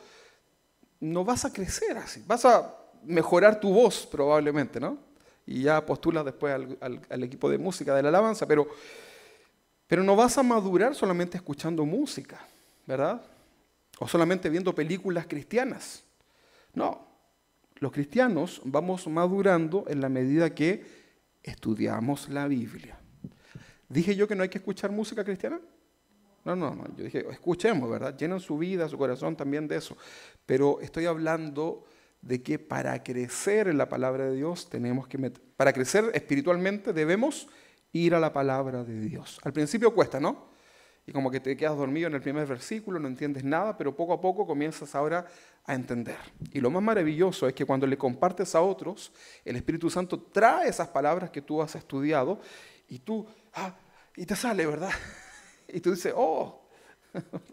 no vas a crecer así. Vas a mejorar tu voz probablemente, ¿no? Y ya postulas después al equipo de música de la alabanza, pero no vas a madurar solamente escuchando música, ¿verdad? O solamente viendo películas cristianas. No, los cristianos vamos madurando en la medida que estudiamos la Biblia. ¿Dije yo que no hay que escuchar música cristiana? No, yo dije, escuchemos, ¿verdad? Llenen su vida, su corazón también de eso. Pero estoy hablando de que para crecer en la palabra de Dios para crecer espiritualmente debemos ir a la palabra de Dios. Al principio cuesta, ¿no? Y como que te quedas dormido en el primer versículo, no entiendes nada, pero poco a poco comienzas ahora a entender. Y lo más maravilloso es que cuando le compartes a otros, el Espíritu Santo trae esas palabras que tú has estudiado y y te sale, ¿verdad? Y tú dices, oh,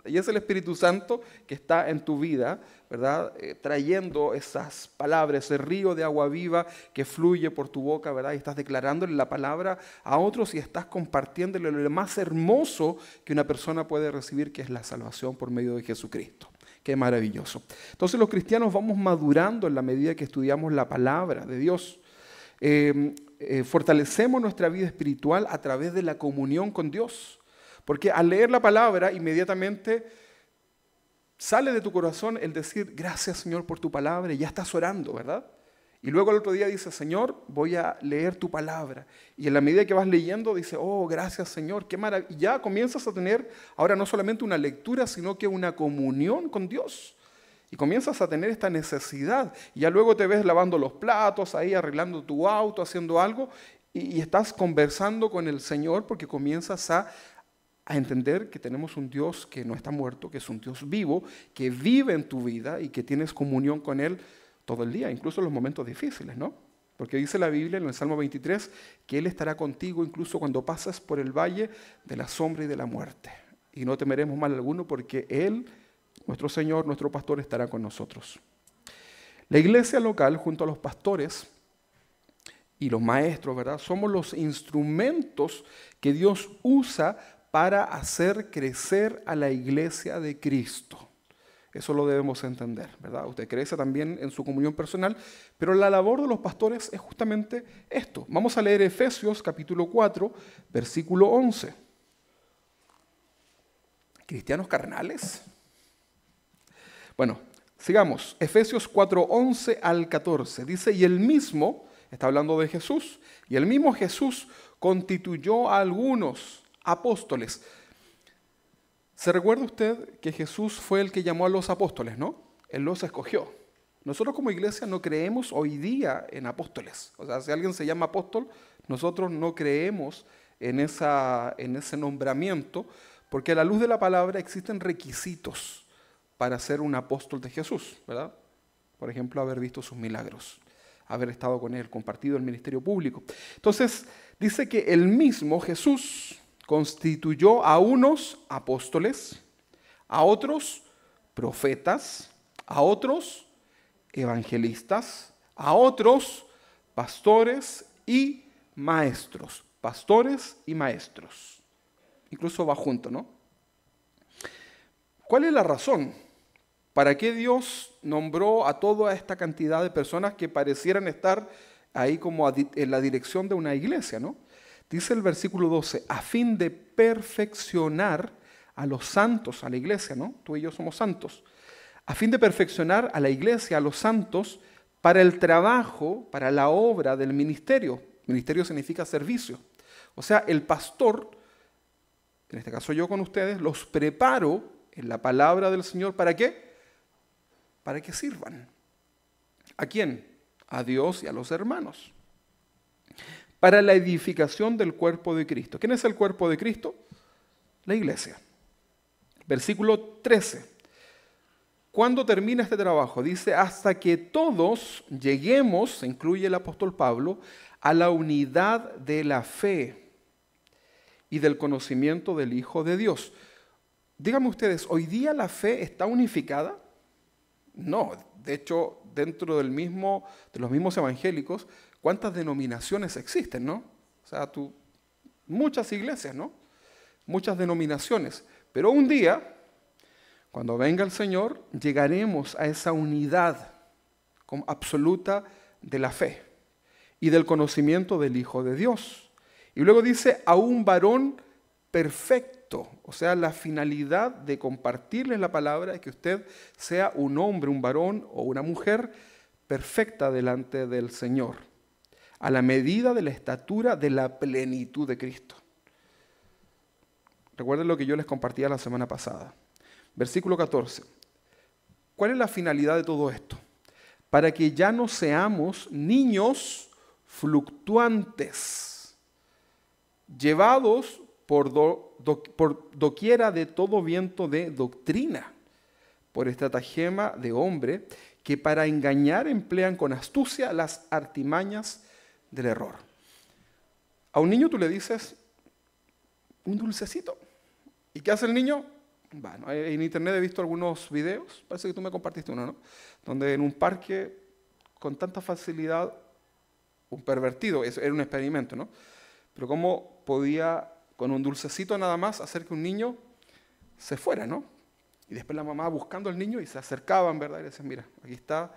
y es el Espíritu Santo que está en tu vida, ¿verdad? Trayendo esas palabras, ese río de agua viva que fluye por tu boca, ¿verdad? Y estás declarándole la palabra a otros y estás compartiéndole lo más hermoso que una persona puede recibir, que es la salvación por medio de Jesucristo. Qué maravilloso. Entonces los cristianos vamos madurando en la medida que estudiamos la palabra de Dios. Fortalecemos nuestra vida espiritual a través de la comunión con Dios. Porque al leer la palabra, inmediatamente sale de tu corazón el decir, gracias Señor por tu palabra, y ya estás orando, ¿verdad? Y luego el otro día dice, Señor, voy a leer tu palabra. Y en la medida que vas leyendo, dice, oh, gracias Señor, qué maravilla. Y ya comienzas a tener ahora no solamente una lectura, sino que una comunión con Dios. Y comienzas a tener esta necesidad. Y ya luego te ves lavando los platos, ahí arreglando tu auto, haciendo algo, y estás conversando con el Señor porque comienzas a entender que tenemos un Dios que no está muerto, que es un Dios vivo, que vive en tu vida y que tienes comunión con Él todo el día, incluso en los momentos difíciles, ¿no? Porque dice la Biblia en el Salmo 23 que Él estará contigo incluso cuando pases por el valle de la sombra y de la muerte. Y no temeremos mal alguno porque Él, nuestro Señor, nuestro pastor, estará con nosotros. La iglesia local, junto a los pastores y los maestros, ¿verdad? Somos los instrumentos que Dios usa para hacer crecer a la iglesia de Cristo. Eso lo debemos entender, ¿verdad? Usted crece también en su comunión personal, pero la labor de los pastores es justamente esto. Vamos a leer Efesios capítulo 4, versículo 11. ¿Cristianos carnales? Bueno, sigamos. Efesios 4, 11 al 14. Dice, y el mismo, está hablando de Jesús, y el mismo Jesús constituyó a algunos apóstoles. ¿Se recuerda usted que Jesús fue el que llamó a los apóstoles, no? Él los escogió. Nosotros como iglesia no creemos hoy día en apóstoles. O sea, si alguien se llama apóstol, nosotros no creemos en ese nombramiento, porque a la luz de la palabra existen requisitos para ser un apóstol de Jesús, ¿verdad? Por ejemplo, haber visto sus milagros, haber estado con Él, compartido el ministerio público. Entonces, dice que el mismo Jesús constituyó a unos apóstoles, a otros profetas, a otros evangelistas, a otros pastores y maestros. Pastores y maestros. Incluso va junto, ¿no? ¿Cuál es la razón? ¿Para qué Dios nombró a toda esta cantidad de personas que parecieran estar ahí como en la dirección de una iglesia, ¿no? Dice el versículo 12, a fin de perfeccionar a los santos, a la iglesia, ¿no? Tú y yo somos santos. A fin de perfeccionar a la iglesia, a los santos, para el trabajo, para la obra del ministerio. Ministerio significa servicio. O sea, el pastor, en este caso yo con ustedes, los preparo en la palabra del Señor. ¿Para qué? Para que sirvan. ¿A quién? A Dios y a los hermanos. Para la edificación del cuerpo de Cristo. ¿Quién es el cuerpo de Cristo? La iglesia. Versículo 13. ¿Cuándo termina este trabajo? Dice, hasta que todos lleguemos, se incluye el apóstol Pablo, a la unidad de la fe y del conocimiento del Hijo de Dios. Díganme ustedes, ¿hoy día la fe está unificada? No, de hecho, dentro de los mismos evangélicos, ¿Cuántas denominaciones existen, no? O sea, muchas iglesias, ¿no? Muchas denominaciones. Pero un día, cuando venga el Señor, llegaremos a esa unidad absoluta de la fe y del conocimiento del Hijo de Dios. Y luego dice, a un varón perfecto. O sea, la finalidad de compartirles la palabra es que usted sea un hombre, un varón o una mujer perfecta delante del Señor, a la medida de la estatura de la plenitud de Cristo. Recuerden lo que yo les compartía la semana pasada. Versículo 14. ¿Cuál es la finalidad de todo esto? Para que ya no seamos niños fluctuantes, llevados por doquiera de todo viento de doctrina, por estratagema de hombre, que para engañar emplean con astucia las artimañas del error. A un niño tú le dices un dulcecito. ¿Y qué hace el niño? Bueno, en internet he visto algunos videos, parece que tú me compartiste uno, ¿no? Donde en un parque, con tanta facilidad, un pervertido, eso era un experimento, ¿no? Pero cómo podía, con un dulcecito nada más, hacer que un niño se fuera, ¿no? Y después la mamá buscando al niño y se acercaban, ¿verdad? Y le decían, mira, aquí está.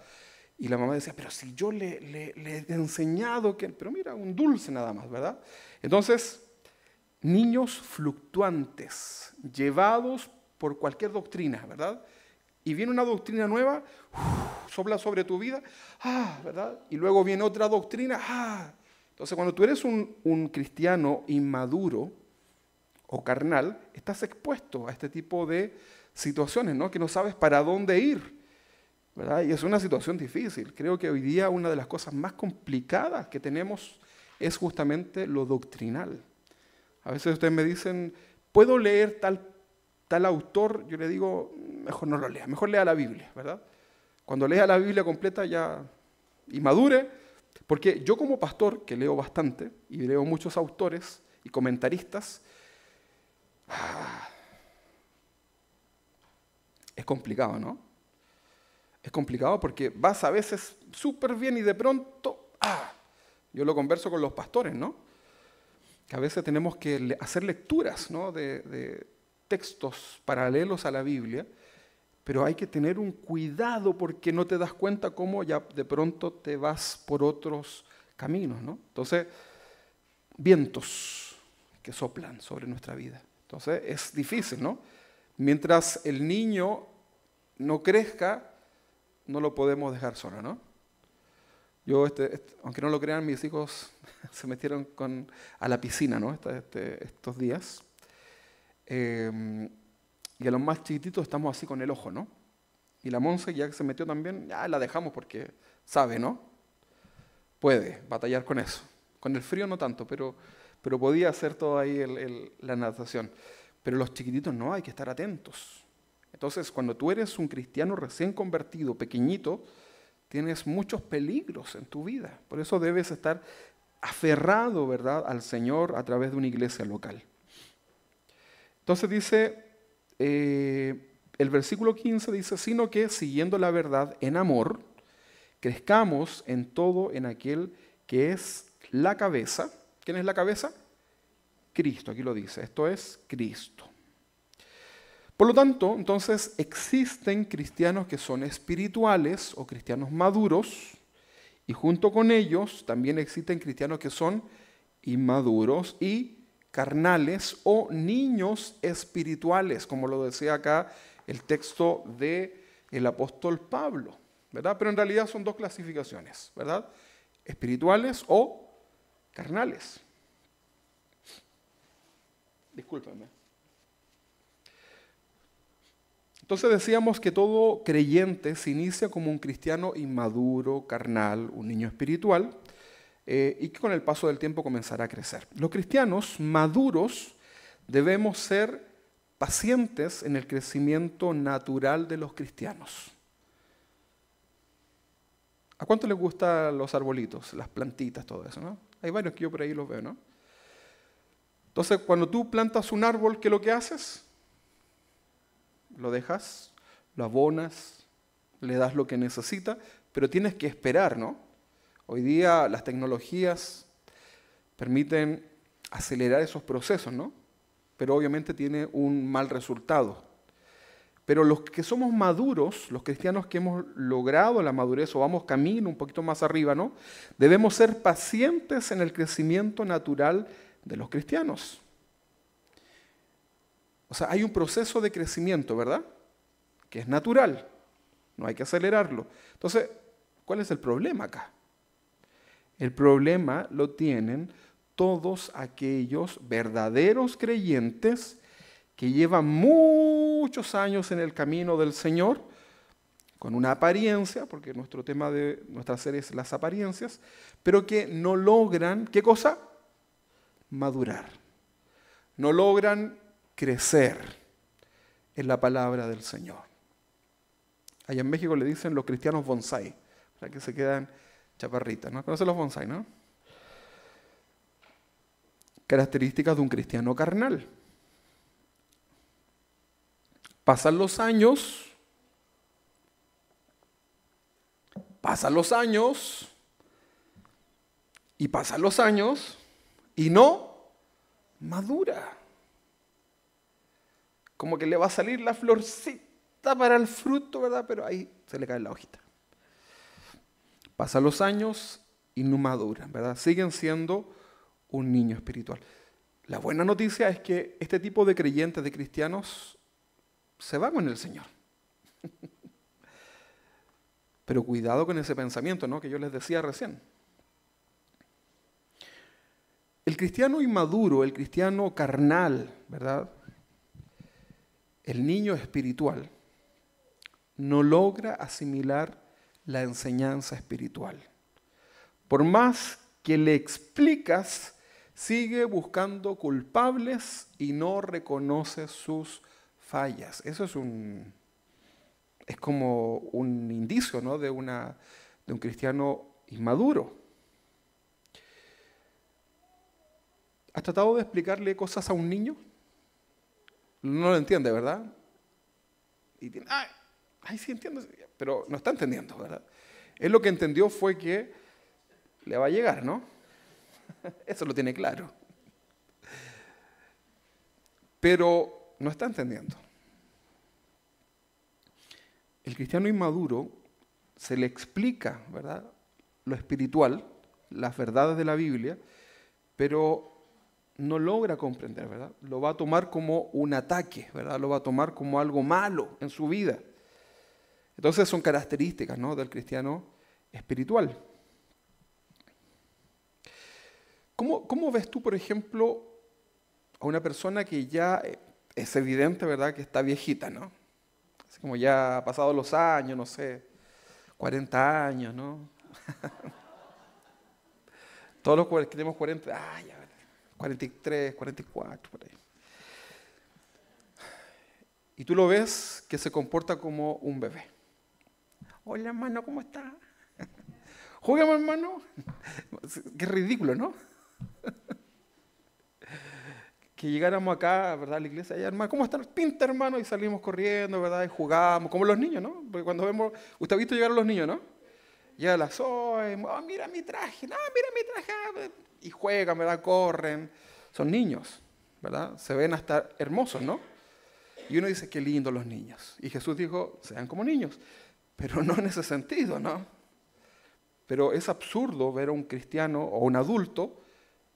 Y la mamá decía, pero si yo le he enseñado que... Pero mira, un dulce nada más, ¿verdad? Entonces, niños fluctuantes, llevados por cualquier doctrina, ¿verdad? Y viene una doctrina nueva, sopla sobre tu vida, ¿verdad? Y luego viene otra doctrina, Entonces, cuando tú eres un cristiano inmaduro o carnal, estás expuesto a este tipo de situaciones, ¿no? Que no sabes para dónde ir, ¿verdad? Y es una situación difícil. Creo que hoy día una de las cosas más complicadas que tenemos es justamente lo doctrinal. A veces ustedes me dicen, ¿puedo leer tal autor? Yo le digo, mejor no lo lea, mejor lea la Biblia, ¿verdad? Cuando lea la Biblia completa ya y madure, porque yo como pastor, que leo bastante, y leo muchos autores y comentaristas, es complicado, ¿no? Es complicado porque vas a veces súper bien y de pronto, yo lo converso con los pastores, ¿no? Que a veces tenemos que hacer lecturas, ¿no? de textos paralelos a la Biblia, pero hay que tener un cuidado porque no te das cuenta cómo ya de pronto te vas por otros caminos, ¿no? Entonces, vientos que soplan sobre nuestra vida. Entonces, es difícil, ¿no? Mientras el niño no crezca, no lo podemos dejar solo, ¿no? Yo, aunque no lo crean, mis hijos se metieron a la piscina, ¿no? Estos días. Y a los más chiquititos estamos así con el ojo, ¿no? Y la Monse, ya que se metió también, ya la dejamos porque sabe, ¿no? Puede batallar con eso. Con el frío no tanto, pero podía hacer todo ahí la natación. Pero los chiquititos no, hay que estar atentos. Entonces, cuando tú eres un cristiano recién convertido, pequeñito, tienes muchos peligros en tu vida. Por eso debes estar aferrado, ¿verdad?, al Señor a través de una iglesia local. Entonces dice, el versículo 15 dice, sino que siguiendo la verdad en amor, crezcamos en todo en aquel que es la cabeza. ¿Quién es la cabeza? Cristo, aquí lo dice, esto es Cristo. Por lo tanto, entonces existen cristianos que son espirituales o cristianos maduros, y junto con ellos también existen cristianos que son inmaduros y carnales o niños espirituales, como lo decía acá el texto del apóstol Pablo, ¿verdad? Pero en realidad son dos clasificaciones, ¿verdad? Espirituales o carnales. Discúlpenme. Entonces decíamos que todo creyente se inicia como un cristiano inmaduro, carnal, un niño espiritual, y que con el paso del tiempo comenzará a crecer. Los cristianos maduros debemos ser pacientes en el crecimiento natural de los cristianos. ¿A cuánto les gustan los arbolitos, las plantitas, todo eso, no? Hay varios que yo por ahí los veo, ¿no? Entonces, cuando tú plantas un árbol, ¿qué es lo que haces? Lo dejas, lo abonas, le das lo que necesita, pero tienes que esperar, ¿no? Hoy día las tecnologías permiten acelerar esos procesos, ¿no? Pero obviamente tiene un mal resultado. Pero los que somos maduros, los cristianos que hemos logrado la madurez o vamos camino un poquito más arriba, ¿no? Debemos ser pacientes en el crecimiento natural de los cristianos. O sea, hay un proceso de crecimiento, ¿verdad? Que es natural, no hay que acelerarlo. Entonces, ¿cuál es el problema acá? El problema lo tienen todos aquellos verdaderos creyentes que llevan muchos años en el camino del Señor, con una apariencia, porque nuestro tema de nuestra serie es las apariencias, pero que no logran, ¿qué cosa? Madurar. No logran crecer en la palabra del Señor. Allá en México le dicen los cristianos bonsai, para que se quedan chaparritas, ¿no? ¿Conocen los bonsai, no? Características de un cristiano carnal. Pasan los años y no madura. Como que le va a salir la florcita para el fruto, ¿verdad? Pero ahí se le cae la hojita. Pasan los años y no maduran, ¿verdad? Siguen siendo un niño espiritual. La buena noticia es que este tipo de creyentes, de cristianos, se va con el Señor. Pero cuidado con ese pensamiento, ¿no? Que yo les decía recién. El cristiano inmaduro, el cristiano carnal, ¿verdad? El niño espiritual no logra asimilar la enseñanza espiritual. Por más que le explicas, sigue buscando culpables y no reconoce sus fallas. Eso es como un indicio, ¿no? de un cristiano inmaduro. ¿Has tratado de explicarle cosas a un niño? No lo entiende, ¿verdad? Y tiene, ay, sí entiendo, pero no está entendiendo, ¿verdad? Él lo que entendió fue que le va a llegar, ¿no? Eso lo tiene claro. Pero no está entendiendo. El cristiano inmaduro se le explica, ¿verdad?, lo espiritual, las verdades de la Biblia, pero no logra comprender, ¿verdad? Lo va a tomar como un ataque, ¿verdad? Lo va a tomar como algo malo en su vida. Entonces son características, ¿no?, del cristiano espiritual. ¿Cómo ves tú, por ejemplo, a una persona que ya es evidente, ¿verdad?, que está viejita, ¿no? Así como ya ha pasado los años, no sé, 40 años, ¿no? Todos los que tenemos 40, ya, 43, 44, por ahí. Y tú lo ves que se comporta como un bebé. Hola, hermano, ¿cómo está? ¿Jugamos, hermano? Qué ridículo, ¿no? Que llegáramos acá, ¿verdad?, a la iglesia, hermano, ¿cómo están? Pinta, hermano, y salimos corriendo, ¿verdad?, y jugamos, como los niños, ¿no? Porque cuando vemos, usted ha visto llegar a los niños, ¿no? Llega la Zoe, mira mi traje, no, mira mi traje, y juegan, ¿verdad?, corren, son niños, ¿verdad? Se ven hasta hermosos, ¿no? Y uno dice, qué lindos los niños. Y Jesús dijo, sean como niños, pero no en ese sentido, ¿no? Pero es absurdo ver a un cristiano o un adulto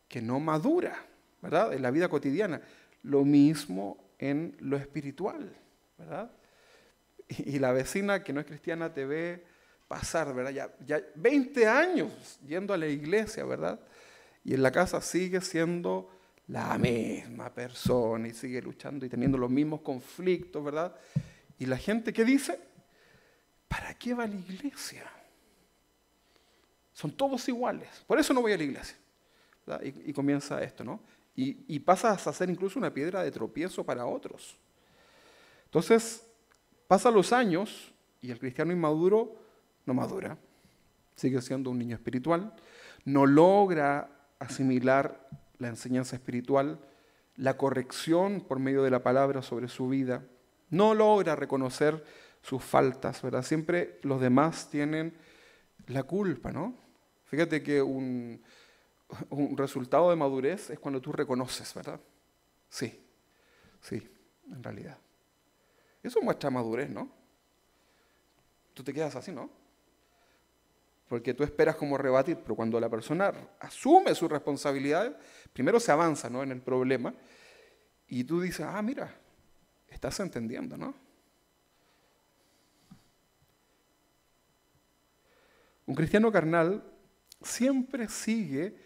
que no madura, ¿verdad?, en la vida cotidiana. Lo mismo en lo espiritual, ¿verdad? Y la vecina que no es cristiana te ve pasar, ¿verdad? Ya 20 años yendo a la iglesia, ¿verdad? Y en la casa sigue siendo la misma persona y sigue luchando y teniendo los mismos conflictos, ¿verdad? Y la gente, ¿qué dice? ¿Para qué va a la iglesia? Son todos iguales, por eso no voy a la iglesia. Y comienza esto, ¿no? Y pasas a ser incluso una piedra de tropiezo para otros. Entonces, pasan los años y el cristiano inmaduro no madura. Sigue siendo un niño espiritual, no logra asimilar la enseñanza espiritual, la corrección por medio de la palabra sobre su vida, no logra reconocer sus faltas, ¿verdad? Siempre los demás tienen la culpa, ¿no? Fíjate que un resultado de madurez es cuando tú reconoces, ¿verdad? Sí, sí, en realidad. Eso muestra madurez, ¿no? Tú te quedas así, ¿no? Porque tú esperas como rebatir, pero cuando la persona asume su responsabilidad, primero se avanza, ¿no?, en el problema, y tú dices, ah, mira, estás entendiendo, ¿no? Un cristiano carnal siempre sigue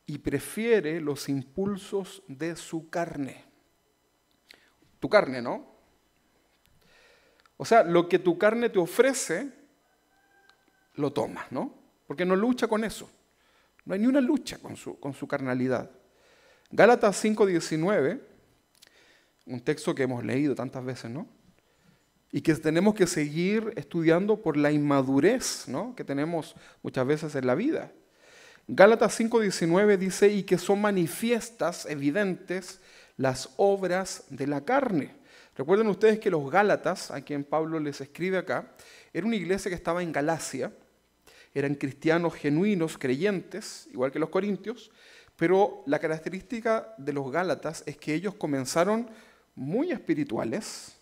y prefiere los impulsos de su carne. Tu carne, ¿no? O sea, lo que tu carne te ofrece, lo tomas, ¿no? Porque no lucha con eso. No hay ni una lucha con su carnalidad. Gálatas 5:19, un texto que hemos leído tantas veces, ¿no? Y que tenemos que seguir estudiando por la inmadurez, ¿no?, que tenemos muchas veces en la vida. Gálatas 5:19 dice, y que son manifiestas, evidentes, las obras de la carne. Recuerden ustedes que los Gálatas, a quien Pablo les escribe acá, era una iglesia que estaba en Galacia, eran cristianos genuinos, creyentes, igual que los corintios, pero la característica de los Gálatas es que ellos comenzaron muy espirituales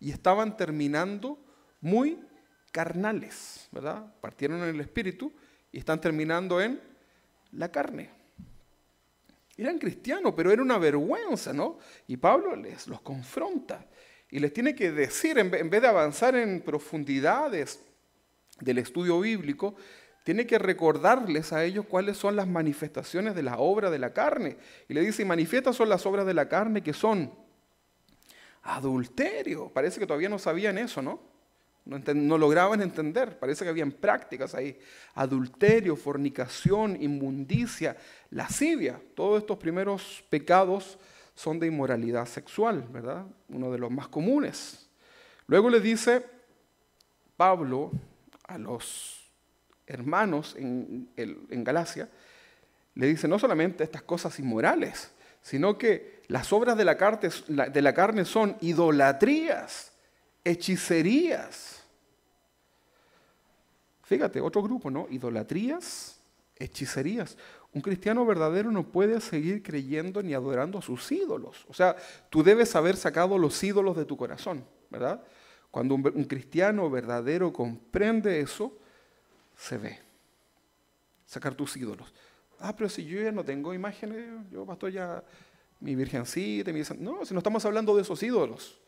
y estaban terminando muy carnales, ¿verdad? Partieron en el espíritu y están terminando en la carne. Eran cristianos, pero era una vergüenza, ¿no? Y Pablo los confronta y les tiene que decir, en vez de avanzar en profundidades del estudio bíblico, tiene que recordarles a ellos cuáles son las manifestaciones de la obra de la carne. Y le dice, y manifiestas son las obras de la carne que son adulterio. Parece que todavía no sabían eso, ¿no? No lograban entender. Parece que habían prácticas ahí. Adulterio, fornicación, inmundicia, lascivia. Todos estos primeros pecados son de inmoralidad sexual, ¿verdad? Uno de los más comunes. Luego le dice Pablo a los hermanos en Galacia, le dice no solamente estas cosas inmorales, sino que las obras de la carne son idolatrías, hechicerías. Fíjate, otro grupo, ¿no? Idolatrías, hechicerías. Un cristiano verdadero no puede seguir creyendo ni adorando a sus ídolos. O sea, tú debes haber sacado los ídolos de tu corazón, ¿verdad? Cuando un cristiano verdadero comprende eso, se ve. Sacar tus ídolos. Ah, pero si yo ya no tengo imágenes, yo pastor ya mi virgencita, no, si no estamos hablando de esos ídolos.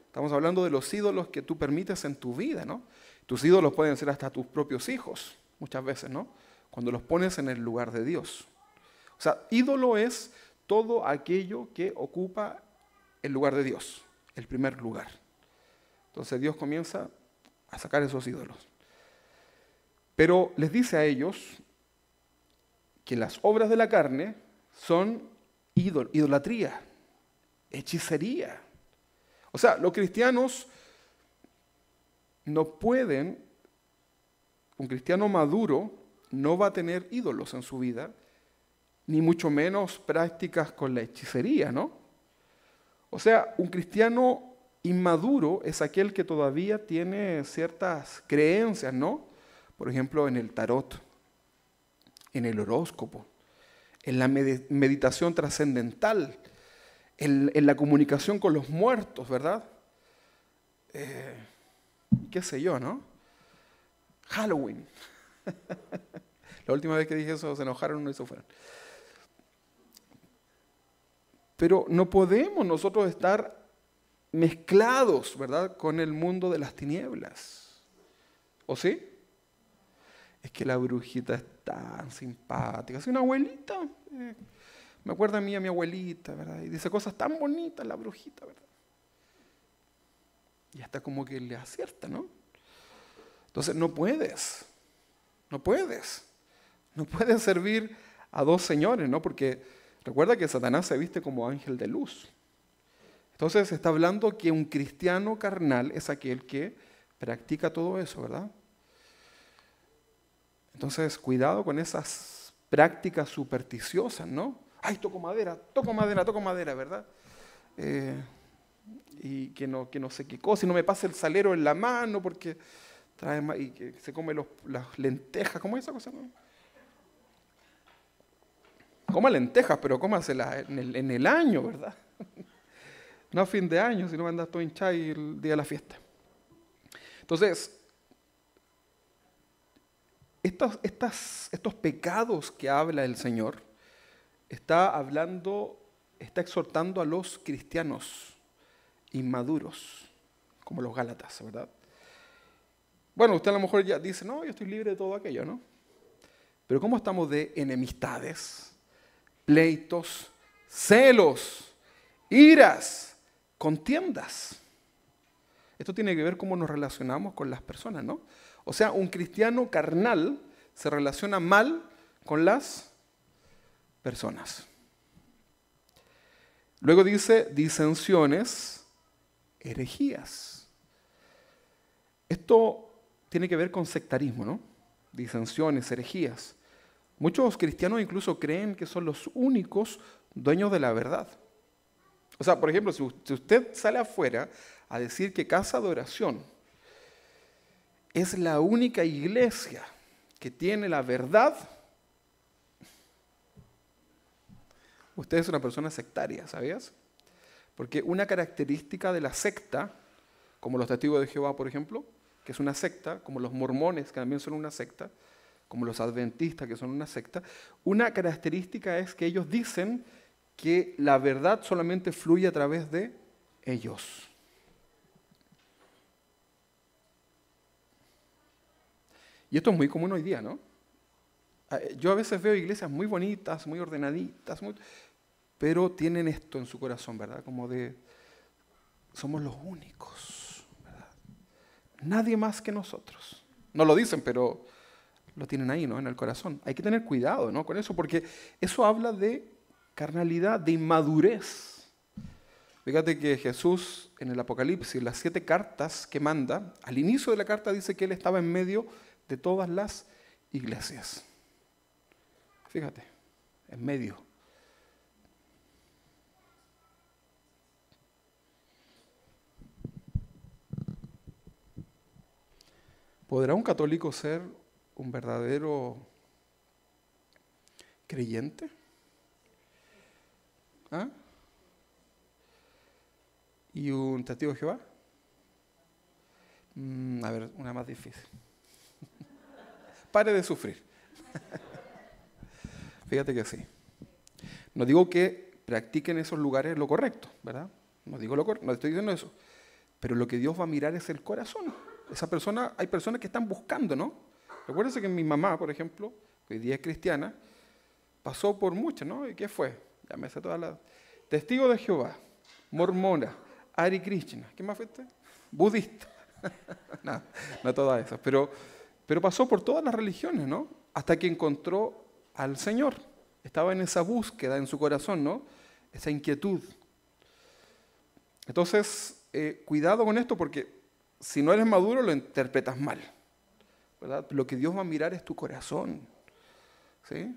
Estamos hablando de los ídolos que tú permites en tu vida, ¿no? Tus ídolos pueden ser hasta tus propios hijos, muchas veces, ¿no? Cuando los pones en el lugar de Dios. O sea, ídolo es todo aquello que ocupa el lugar de Dios, el primer lugar. Entonces Dios comienza a sacar esos ídolos. Pero les dice a ellos que las obras de la carne son idolatría, hechicería. O sea, los cristianos no pueden, un cristiano maduro no va a tener ídolos en su vida, ni mucho menos prácticas con la hechicería, ¿no? O sea, un cristiano inmaduro es aquel que todavía tiene ciertas creencias, ¿no? Por ejemplo, en el tarot, en el horóscopo, en la meditación trascendental, en la comunicación con los muertos, ¿verdad? Qué sé yo, ¿no? Halloween. La última vez que dije eso se enojaron y se fueron. Pero no podemos nosotros estar mezclados, ¿verdad?, con el mundo de las tinieblas. ¿O sí? Es que la brujita es tan simpática. Es una abuelita. Me acuerda a mí, a mi abuelita, ¿verdad? Y dice cosas tan bonitas la brujita, ¿verdad? Y hasta como que le acierta, ¿no? Entonces no puedes servir a dos señores, ¿no? Porque recuerda que Satanás se viste como ángel de luz. Entonces está hablando que un cristiano carnal es aquel que practica todo eso, ¿verdad? Entonces, cuidado con esas prácticas supersticiosas, ¿no? Ay, toco madera, ¿verdad? Y que no sé qué cosa, y no me pase el salero en la mano porque trae y que se come las lentejas, ¿cómo es esa cosa? ¿No? Coma lentejas, pero cómasela en el año, ¿verdad? No a fin de año, si no andas todo hinchado y el día de la fiesta. Entonces, estos pecados que habla el Señor, está exhortando a los cristianos inmaduros, como los Gálatas, ¿verdad? Bueno, usted a lo mejor ya dice, no, yo estoy libre de todo aquello, ¿no? Pero ¿cómo estamos de enemistades, pleitos, celos, iras, contiendas? Esto tiene que ver cómo nos relacionamos con las personas, ¿no? O sea, un cristiano carnal se relaciona mal con las personas. Luego dice disensiones, herejías. Esto tiene que ver con sectarismo, ¿no? Disensiones, herejías. Muchos cristianos incluso creen que son los únicos dueños de la verdad. O sea, por ejemplo, si usted sale afuera a decir que Casa de Oración es la única iglesia que tiene la verdad, usted es una persona sectaria, ¿sabías? Porque una característica de la secta, como los testigos de Jehová, por ejemplo, que es una secta, como los mormones, que también son una secta, como los adventistas, que son una secta, una característica es que ellos dicen que la verdad solamente fluye a través de ellos. Y esto es muy común hoy día, ¿no? Yo a veces veo iglesias muy bonitas, muy ordenaditas, pero tienen esto en su corazón, ¿verdad? Como de, somos los únicos, ¿verdad? Nadie más que nosotros. No lo dicen, pero lo tienen ahí, ¿no? En el corazón. Hay que tener cuidado, ¿no? Con eso, porque eso habla de carnalidad, de inmadurez. Fíjate que Jesús, en el Apocalipsis, las 7 cartas que manda, al inicio de la carta dice que Él estaba en medio de todas las iglesias. Fíjate, en medio. ¿Podrá un católico ser un verdadero creyente? ¿Ah? ¿Y un testigo de Jehová? A ver, una más difícil. Pare de sufrir. Fíjate que sí. No digo que practiquen en esos lugares lo correcto, ¿verdad? No estoy diciendo eso. Pero lo que Dios va a mirar es el corazón. Esa persona, hay personas que están buscando, ¿no? Recuérdense que mi mamá, por ejemplo, que hoy día es cristiana, pasó por muchas, ¿no? ¿Y qué fue? Ya me sé todas las... Testigo de Jehová, mormona, Hare Krishna, ¿qué más fuiste? Budista. No todas esas, pero pasó por todas las religiones, ¿no? Hasta que encontró al Señor. Estaba en esa búsqueda en su corazón, ¿no? Esa inquietud. Entonces, cuidado con esto porque si no eres maduro lo interpretas mal, ¿verdad? Lo que Dios va a mirar es tu corazón, ¿sí?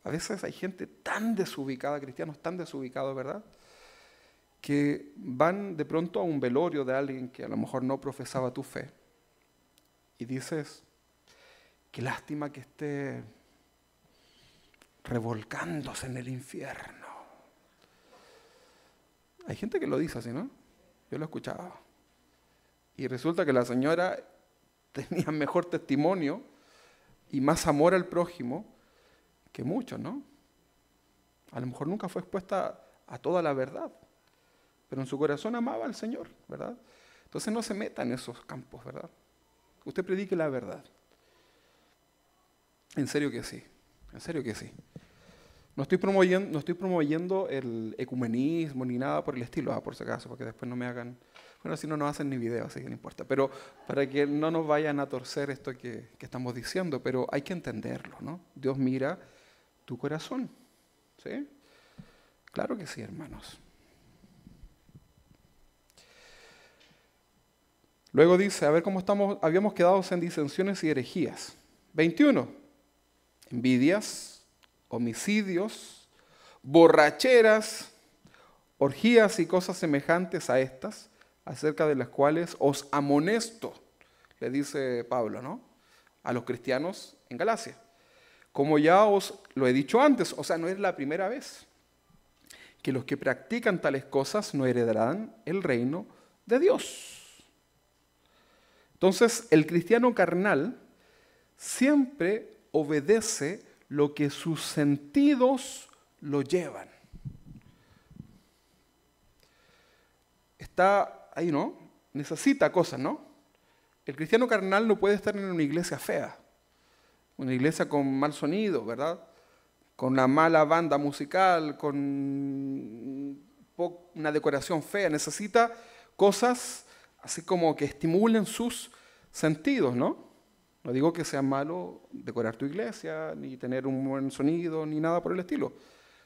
A veces hay gente tan desubicada, cristianos tan desubicados, ¿verdad? Que van de pronto a un velorio de alguien que a lo mejor no profesaba tu fe y dices, qué lástima que esté revolcándose en el infierno. Hay gente que lo dice así, ¿no? Yo lo escuchaba. Y resulta que la señora tenía mejor testimonio y más amor al prójimo que muchos, ¿no? A lo mejor nunca fue expuesta a toda la verdad, pero en su corazón amaba al Señor, ¿verdad? Entonces no se meta en esos campos, ¿verdad? Usted predique la verdad. En serio que sí, en serio que sí. No estoy promoviendo el ecumenismo ni nada por el estilo, por si acaso, porque después no me hagan... Bueno, si no nos hacen ni video, así que no importa. Pero para que no nos vayan a torcer esto que estamos diciendo, pero hay que entenderlo, ¿no? Dios mira tu corazón, ¿sí? Claro que sí, hermanos. Luego dice, a ver cómo estamos, habíamos quedado en disensiones y herejías. 21. Envidias, homicidios, borracheras, orgías y cosas semejantes a estas, acerca de las cuales os amonesto, le dice Pablo, ¿no? A los cristianos en Galacia. como ya os lo he dicho antes, o sea, no es la primera vez, que los que practican tales cosas no heredarán el reino de Dios. Entonces, el cristiano carnal siempre obedece lo que sus sentidos lo llevan. Está ahí, ¿no? Necesita cosas, ¿no? El cristiano carnal no puede estar en una iglesia fea, una iglesia con mal sonido, ¿verdad? Con una mala banda musical, con una decoración fea. Necesita cosas así como que estimulen sus sentidos, ¿no? No digo que sea malo decorar tu iglesia, ni tener un buen sonido, ni nada por el estilo.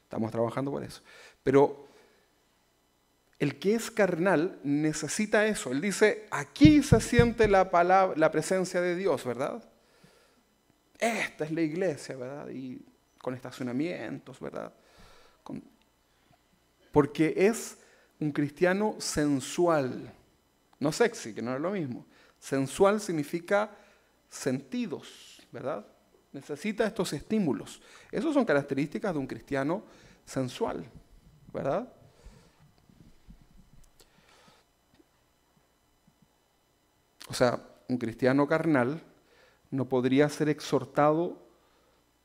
Estamos trabajando por eso. Pero el que es carnal necesita eso. Él dice, aquí se siente la presencia de Dios, ¿verdad? Esta es la iglesia, ¿verdad? Y con estacionamientos, ¿verdad? Porque es un cristiano sensual, no sexy, que no es lo mismo. Sensual significa sentidos, ¿verdad? Necesita estos estímulos. Esas son características de un cristiano sensual, ¿verdad? O sea, un cristiano carnal no podría ser exhortado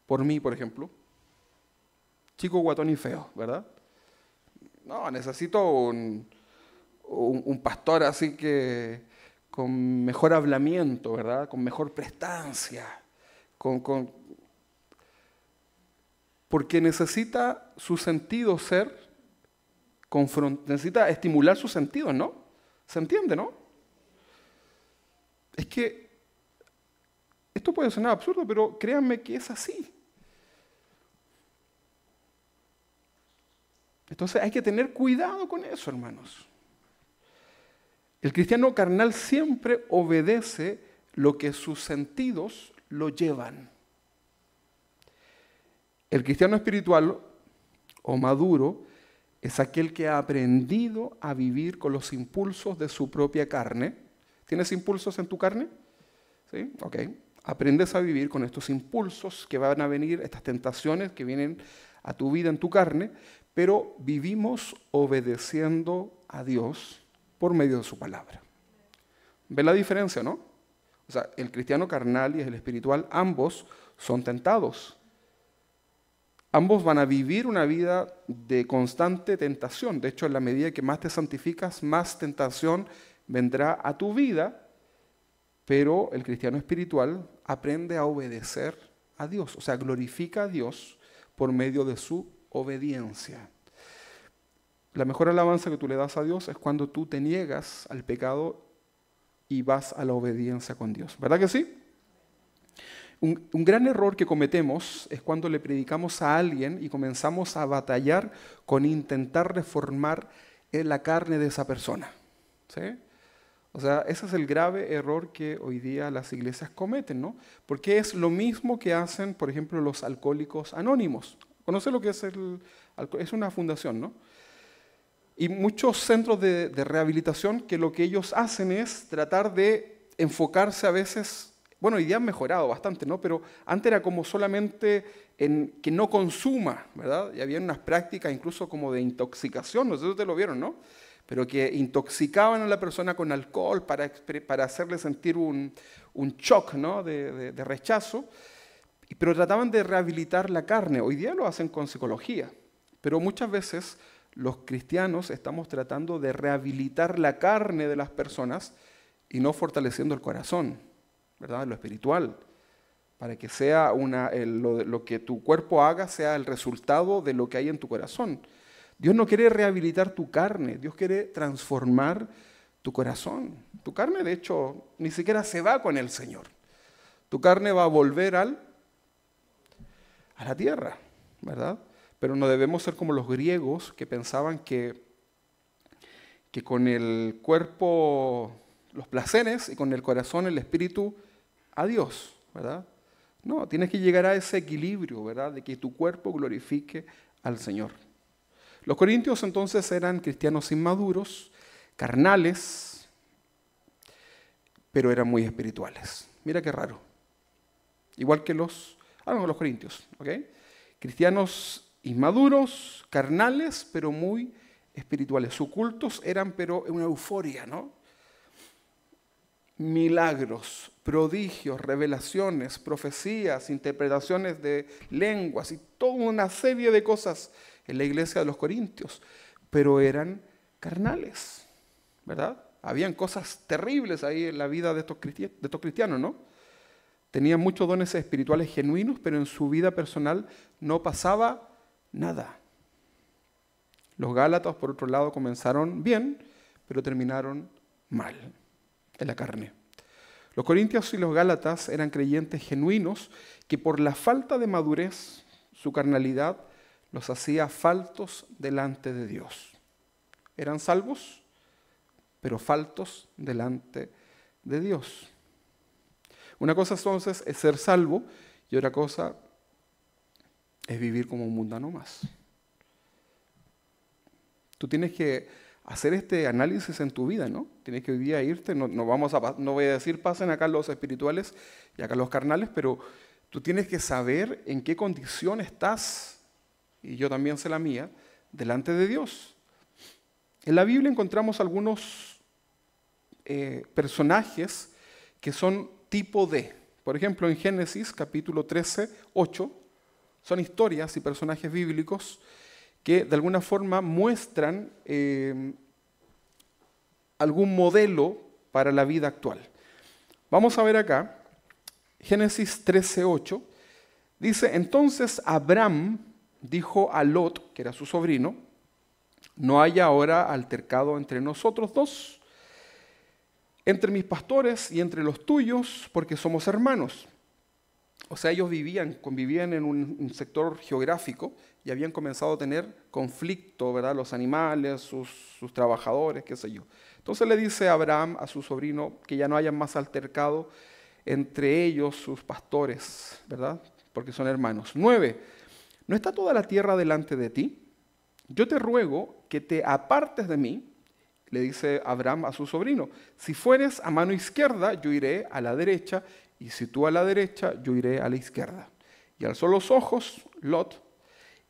por mí, por ejemplo. Chico, guatón y feo, ¿verdad? No, necesito un pastor así que con mejor hablamiento, ¿verdad? Con mejor prestancia. Porque necesita su sentido necesita estimular sus sentidos, ¿no? ¿Se entiende, no? Es que esto puede sonar absurdo, pero créanme que es así. Entonces hay que tener cuidado con eso, hermanos. El cristiano carnal siempre obedece lo que sus sentidos lo llevan. El cristiano espiritual o maduro es aquel que ha aprendido a vivir con los impulsos de su propia carne. ¿Tienes impulsos en tu carne? ¿Sí? Ok. Aprendes a vivir con estos impulsos que van a venir, estas tentaciones que vienen a tu vida en tu carne, pero vivimos obedeciendo a Dios por medio de su palabra. ¿Ve la diferencia, no? O sea, el cristiano carnal y el espiritual, ambos son tentados. Ambos van a vivir una vida de constante tentación. De hecho, en la medida que más te santificas, más tentación vendrá a tu vida, pero el cristiano espiritual aprende a obedecer a Dios, o sea, glorifica a Dios por medio de su obediencia. La mejor alabanza que tú le das a Dios es cuando tú te niegas al pecado y vas a la obediencia con Dios. ¿Verdad que sí? Un gran error que cometemos es cuando le predicamos a alguien y comenzamos a batallar con intentar reformar la carne de esa persona. ¿Sí? O sea, ese es el grave error que hoy día las iglesias cometen, ¿no? Porque es lo mismo que hacen, por ejemplo, los alcohólicos anónimos. ¿Conoce lo que es es una fundación, ¿no? Y muchos centros de rehabilitación que lo que ellos hacen es tratar de enfocarse a veces, bueno, hoy día han mejorado bastante, ¿no? Pero antes era como solamente en que no consuma, ¿verdad? Y había unas prácticas incluso como de intoxicación, no sé si ustedes lo vieron, ¿no? Pero que intoxicaban a la persona con alcohol para hacerle sentir un shock, ¿no? de rechazo, pero trataban de rehabilitar la carne. Hoy día lo hacen con psicología, pero muchas veces los cristianos estamos tratando de rehabilitar la carne de las personas y no fortaleciendo el corazón, ¿verdad? Lo espiritual, para que sea lo que tu cuerpo haga sea el resultado de lo que hay en tu corazón. Dios no quiere rehabilitar tu carne, Dios quiere transformar tu corazón. Tu carne, de hecho, ni siquiera se va con el Señor. Tu carne va a volver a la tierra, ¿verdad? Pero no debemos ser como los griegos que pensaban que con el cuerpo los placeres y con el corazón el espíritu a Dios, ¿verdad? No, tienes que llegar a ese equilibrio, ¿verdad? De que tu cuerpo glorifique al Señor. Los corintios entonces eran cristianos inmaduros, carnales, pero eran muy espirituales. Mira qué raro. Igual que los no, los corintios, ¿ok? Cristianos inmaduros, carnales, pero muy espirituales. Sus cultos eran, pero una euforia, ¿no? Milagros, prodigios, revelaciones, profecías, interpretaciones de lenguas y toda una serie de cosas en la iglesia de los corintios, pero eran carnales, ¿verdad? Habían cosas terribles ahí en la vida de estos cristianos, ¿no? Tenían muchos dones espirituales genuinos, pero en su vida personal no pasaba nada. Los Gálatas, por otro lado, comenzaron bien, pero terminaron mal en la carne. Los corintios y los gálatas eran creyentes genuinos que por la falta de madurez, su carnalidad los hacía faltos delante de Dios. Eran salvos, pero faltos delante de Dios. Una cosa entonces es ser salvo y otra cosa es vivir como un mundano más. Tú tienes que hacer este análisis en tu vida, ¿no? Tienes que hoy día irte, no voy a decir pasen acá los espirituales y acá los carnales, pero tú tienes que saber en qué condición estás, y yo también sé la mía, delante de Dios. En la Biblia encontramos algunos personajes que son tipo de. Por ejemplo, en Génesis capítulo 13, 8, son historias y personajes bíblicos que de alguna forma muestran algún modelo para la vida actual. Vamos a ver acá, Génesis 13:8, dice, entonces Abraham dijo a Lot, que era su sobrino, no haya ahora altercado entre nosotros dos, entre mis pastores y entre los tuyos, porque somos hermanos. O sea, ellos convivían en un sector geográfico y habían comenzado a tener conflicto, ¿verdad? Los animales, sus trabajadores, qué sé yo. Entonces le dice Abraham a su sobrino que ya no haya más altercado entre ellos, sus pastores, ¿verdad? Porque son hermanos. 9. ¿No está toda la tierra delante de ti? Yo te ruego que te apartes de mí, le dice Abraham a su sobrino. Si fueres a mano izquierda, yo iré a la derecha, y si tú a la derecha, yo iré a la izquierda. Y alzó los ojos, Lot,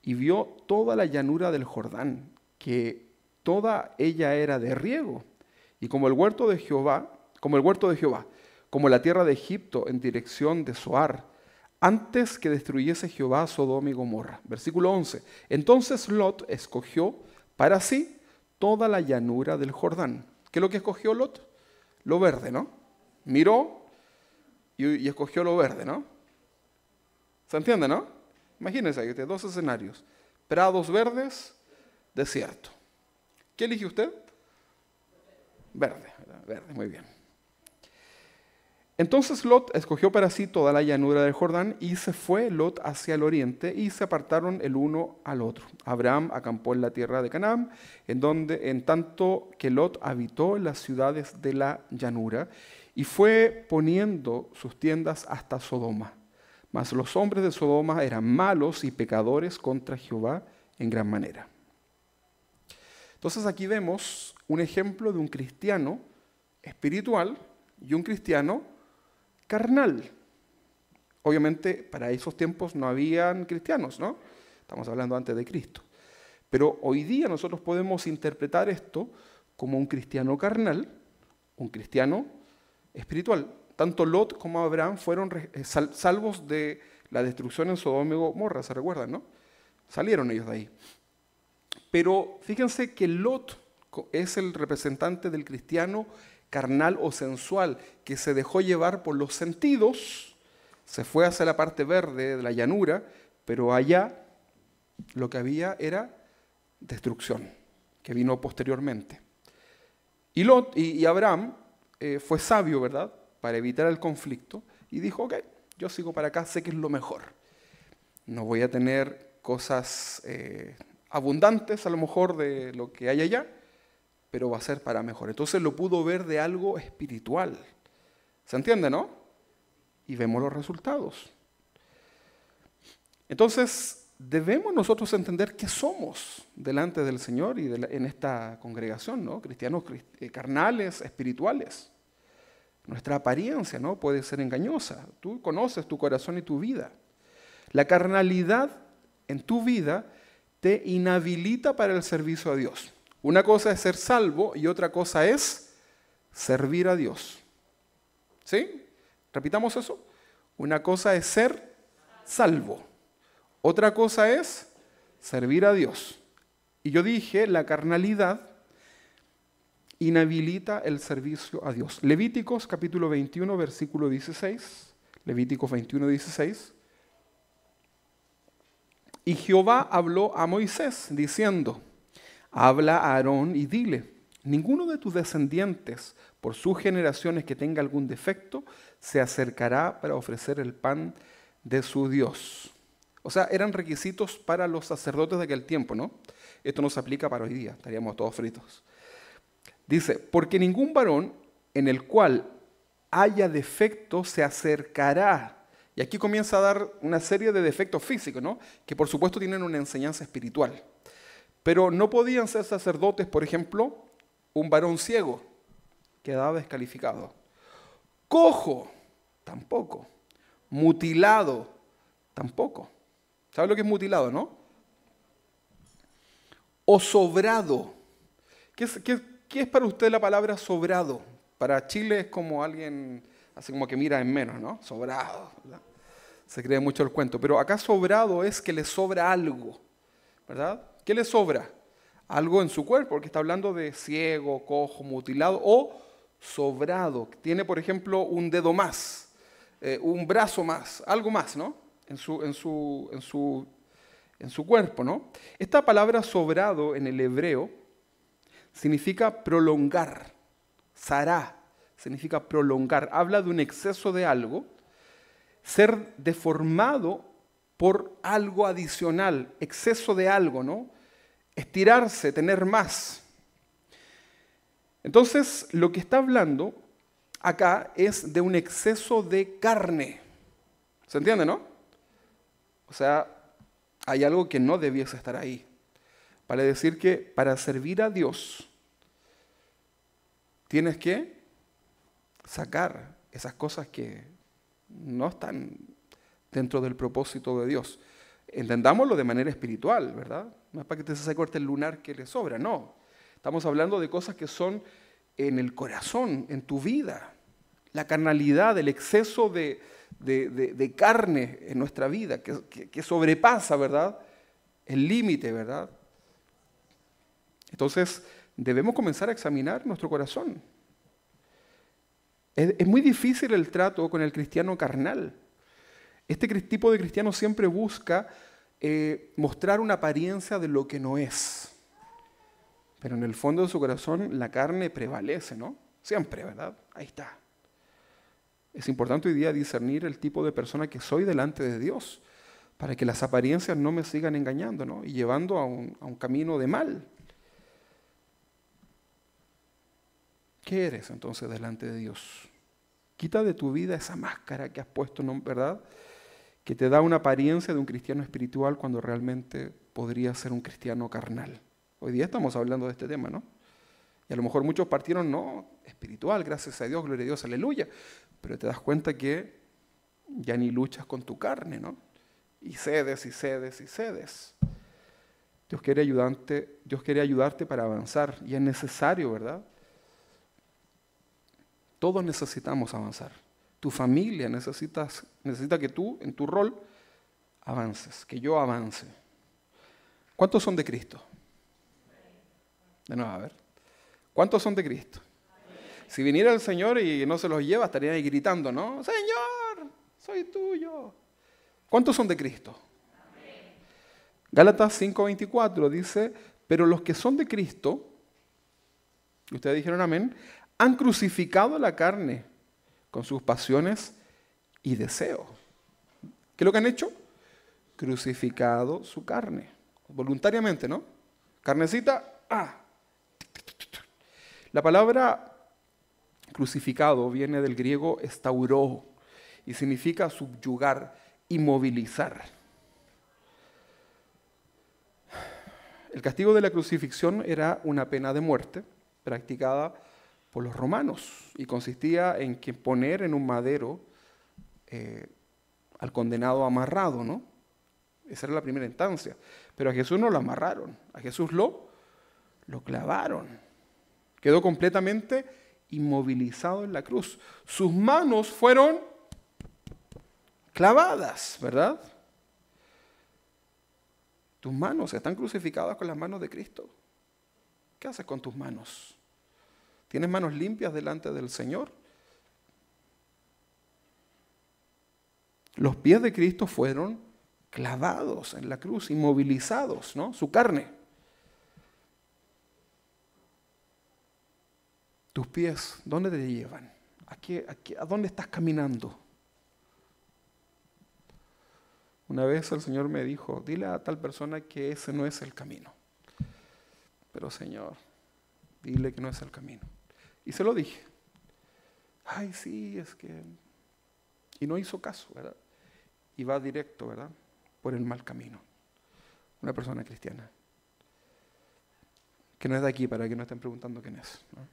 y vio toda la llanura del Jordán, que toda ella era de riego, y como el huerto de Jehová, como la tierra de Egipto en dirección de Zoar, antes que destruyese Jehová Sodoma y Gomorra. Versículo 11. Entonces Lot escogió para sí toda la llanura del Jordán. ¿Qué es lo que escogió Lot? Lo verde, ¿no? Miró y escogió lo verde, ¿no? ¿Se entiende, no? Imagínense, hay dos escenarios. Prados verdes, desierto. ¿Qué elige usted? Verde, verde, muy bien. Entonces Lot escogió para sí toda la llanura del Jordán y se fue Lot hacia el oriente y se apartaron el uno al otro. Abraham acampó en la tierra de Canaán, en tanto que Lot habitó en las ciudades de la llanura y fue poniendo sus tiendas hasta Sodoma. Mas los hombres de Sodoma eran malos y pecadores contra Jehová en gran manera. Entonces aquí vemos un ejemplo de un cristiano espiritual y un cristiano carnal. Obviamente para esos tiempos no habían cristianos, ¿no? Estamos hablando antes de Cristo. Pero hoy día nosotros podemos interpretar esto como un cristiano carnal, un cristiano espiritual. Tanto Lot como Abraham fueron salvos de la destrucción en Sodoma y Gomorra, ¿se recuerdan, no? Salieron ellos de ahí. Pero fíjense que Lot es el representante del cristiano carnal o sensual, que se dejó llevar por los sentidos, se fue hacia la parte verde de la llanura, pero allá lo que había era destrucción, que vino posteriormente. Y Abraham fue sabio, ¿verdad?, para evitar el conflicto, y dijo, ok, yo sigo para acá, sé que es lo mejor. No voy a tener cosas abundantes, a lo mejor, de lo que hay allá, pero va a ser para mejor. Entonces lo pudo ver de algo espiritual. ¿Se entiende, no? Y vemos los resultados. Entonces, debemos nosotros entender qué somos delante del Señor y en esta congregación, ¿no? Cristianos carnales, espirituales. Nuestra apariencia, ¿no?, puede ser engañosa. Tú conoces tu corazón y tu vida. La carnalidad en tu vida te inhabilita para el servicio a Dios. Una cosa es ser salvo y otra cosa es servir a Dios. ¿Sí? Repitamos eso. Una cosa es ser salvo. Otra cosa es servir a Dios. Y yo dije, la carnalidad inhabilita el servicio a Dios. Levíticos capítulo 21, versículo 16. Levíticos 21, 16. Y Jehová habló a Moisés diciendo, habla a Aarón y dile, ninguno de tus descendientes, por sus generaciones que tenga algún defecto, se acercará para ofrecer el pan de su Dios. O sea, eran requisitos para los sacerdotes de aquel tiempo, ¿no? Esto no se aplica para hoy día, estaríamos todos fritos. Dice, porque ningún varón en el cual haya defecto se acercará. Y aquí comienza a dar una serie de defectos físicos, ¿no? Que por supuesto tienen una enseñanza espiritual. Pero no podían ser sacerdotes, por ejemplo, un varón ciego, quedaba descalificado. Cojo, tampoco. Mutilado, tampoco. ¿Sabe lo que es mutilado, no? O sobrado. ¿Qué es para usted la palabra sobrado? Para Chile es como alguien, así como que mira en menos, ¿no? Sobrado, ¿verdad? Se cree mucho el cuento. Pero acá sobrado es que le sobra algo, ¿verdad? ¿Qué le sobra? Algo en su cuerpo, porque está hablando de ciego, cojo, mutilado o sobrado. Tiene, por ejemplo, un dedo más, un brazo más, algo más, ¿no? En su cuerpo, ¿no? Esta palabra sobrado en el hebreo significa prolongar. Sará significa prolongar. Habla de un exceso de algo, ser deformado por algo adicional, exceso de algo, ¿no? Estirarse, tener más. Entonces, lo que está hablando acá es de un exceso de carne. ¿Se entiende, no? O sea, hay algo que no debiese estar ahí. Vale decir que para servir a Dios tienes que sacar esas cosas que no están dentro del propósito de Dios. Entendámoslo de manera espiritual, ¿verdad? No es para que te se corte el lunar que le sobra, no. Estamos hablando de cosas que son en el corazón, en tu vida. La carnalidad, el exceso de carne en nuestra vida, que sobrepasa, ¿verdad? El límite, ¿verdad? Entonces, debemos comenzar a examinar nuestro corazón. Es muy difícil el trato con el cristiano carnal. Este tipo de cristiano siempre busca mostrar una apariencia de lo que no es. Pero en el fondo de su corazón la carne prevalece, ¿no? Siempre, ¿verdad? Ahí está. Es importante hoy día discernir el tipo de persona que soy delante de Dios, para que las apariencias no me sigan engañando, ¿no? Y llevando a un camino de mal. ¿Qué eres entonces delante de Dios? Quita de tu vida esa máscara que has puesto, ¿no? ¿Verdad? Que te da una apariencia de un cristiano espiritual cuando realmente podría ser un cristiano carnal. Hoy día estamos hablando de este tema, ¿no? Y a lo mejor muchos partieron, no, espiritual, gracias a Dios, gloria a Dios, aleluya. Pero te das cuenta que ya ni luchas con tu carne, ¿no? Y cedes y cedes y cedes. Dios quiere ayudarte para avanzar y es necesario, ¿verdad? Todos necesitamos avanzar. Tu familia necesita que tú, en tu rol, avances, que yo avance. ¿Cuántos son de Cristo? De nuevo, a ver. ¿Cuántos son de Cristo? Si viniera el Señor y no se los lleva, estarían ahí gritando, ¿no? Señor, soy tuyo. ¿Cuántos son de Cristo? Gálatas 5:24 dice, pero los que son de Cristo, y ustedes dijeron amén, han crucificado la carne con sus pasiones y deseos. ¿Qué es lo que han hecho? Crucificado su carne. Voluntariamente, ¿no? Carnecita, La palabra crucificado viene del griego estauró y significa subyugar, inmovilizar. El castigo de la crucifixión era una pena de muerte practicada por los romanos y consistía en que poner en un madero al condenado amarrado, ¿no? Esa era la primera instancia. Pero a Jesús no lo amarraron, a Jesús lo clavaron. Quedó completamente inmovilizado en la cruz. Sus manos fueron clavadas, ¿verdad? Tus manos están crucificadas con las manos de Cristo. ¿Qué haces con tus manos? ¿Tienes manos limpias delante del Señor? Los pies de Cristo fueron clavados en la cruz, inmovilizados, ¿no? Su carne. Tus pies, ¿dónde te llevan? ¿A dónde estás caminando? Una vez el Señor me dijo, dile a tal persona que ese no es el camino. Pero Señor, dile que no es el camino. Y se lo dije. Ay, sí, es que... Y no hizo caso, ¿verdad? Y va directo, ¿verdad? Por el mal camino. Una persona cristiana. Que no es de aquí, para que no estén preguntando quién es, ¿no?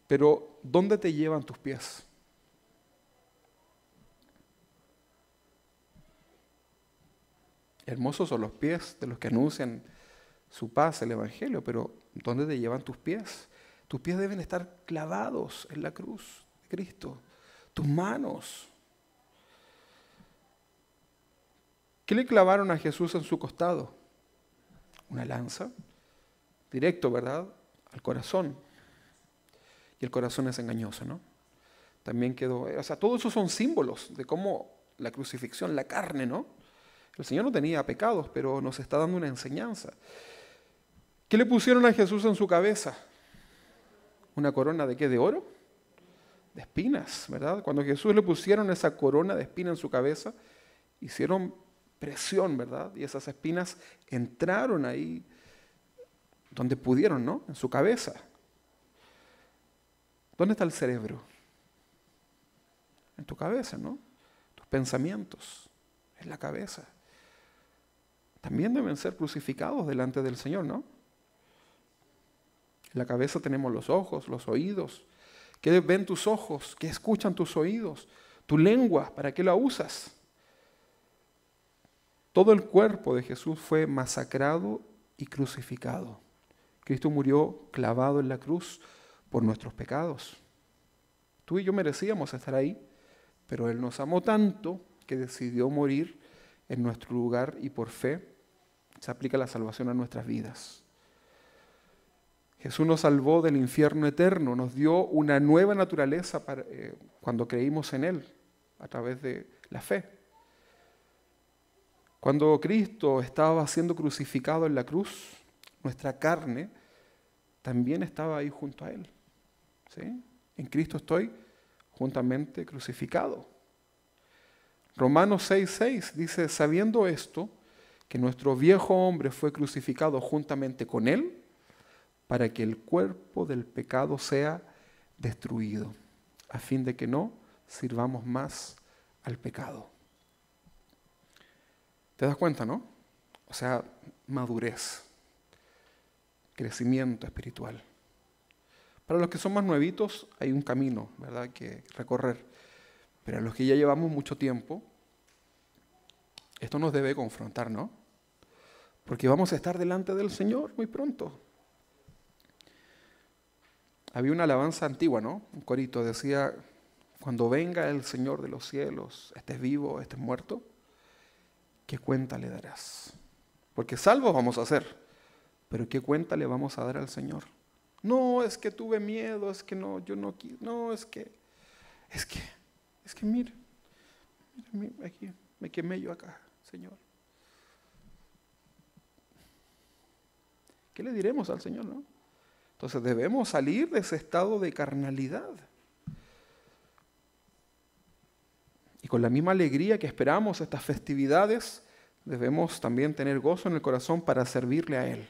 Pero, ¿dónde te llevan tus pies? Hermosos son los pies de los que anuncian su paz, el Evangelio, pero ¿dónde te llevan tus pies? Tus pies deben estar clavados en la cruz de Cristo. Tus manos. ¿Qué le clavaron a Jesús en su costado? Una lanza. Directo, ¿verdad? Al corazón. Y el corazón es engañoso, ¿no? También quedó... O sea, todos esos son símbolos de cómo la crucifixión, la carne, ¿no? El Señor no tenía pecados, pero nos está dando una enseñanza. ¿Qué le pusieron a Jesús en su cabeza? ¿Una corona de qué? ¿De oro? De espinas, ¿verdad? Cuando a Jesús le pusieron esa corona de espinas en su cabeza, hicieron presión, ¿verdad? Y esas espinas entraron ahí donde pudieron, ¿no? En su cabeza. ¿Dónde está el cerebro? En tu cabeza, ¿no? Tus pensamientos, en la cabeza. También deben ser crucificados delante del Señor, ¿no? En la cabeza tenemos los ojos, los oídos. ¿Qué ven tus ojos? ¿Qué escuchan tus oídos? Tu lengua, ¿para qué la usas? Todo el cuerpo de Jesús fue masacrado y crucificado. Cristo murió clavado en la cruz por nuestros pecados. Tú y yo merecíamos estar ahí, pero Él nos amó tanto que decidió morir en nuestro lugar y por fe se aplica la salvación a nuestras vidas. Jesús nos salvó del infierno eterno, nos dio una nueva naturaleza cuando creímos en Él, a través de la fe. Cuando Cristo estaba siendo crucificado en la cruz, nuestra carne también estaba ahí junto a Él. ¿Sí? En Cristo estoy juntamente crucificado. Romanos 6:6 dice, sabiendo esto, que nuestro viejo hombre fue crucificado juntamente con Él, para que el cuerpo del pecado sea destruido, a fin de que no sirvamos más al pecado. ¿Te das cuenta, no? O sea, madurez, crecimiento espiritual. Para los que son más nuevitos hay un camino, ¿verdad?, que recorrer. Pero a los que ya llevamos mucho tiempo, esto nos debe confrontar, ¿no? Porque vamos a estar delante del Señor muy pronto. Había una alabanza antigua, ¿no? Un corito decía, cuando venga el Señor de los cielos, estés vivo, estés muerto, ¿qué cuenta le darás? Porque salvos vamos a ser, pero ¿qué cuenta le vamos a dar al Señor? No, es que tuve miedo, es que no, yo no quise, no, es que mira, aquí, me quemé yo acá, Señor. ¿Qué le diremos al Señor, no? Entonces debemos salir de ese estado de carnalidad. Y con la misma alegría que esperamos estas festividades, debemos también tener gozo en el corazón para servirle a Él.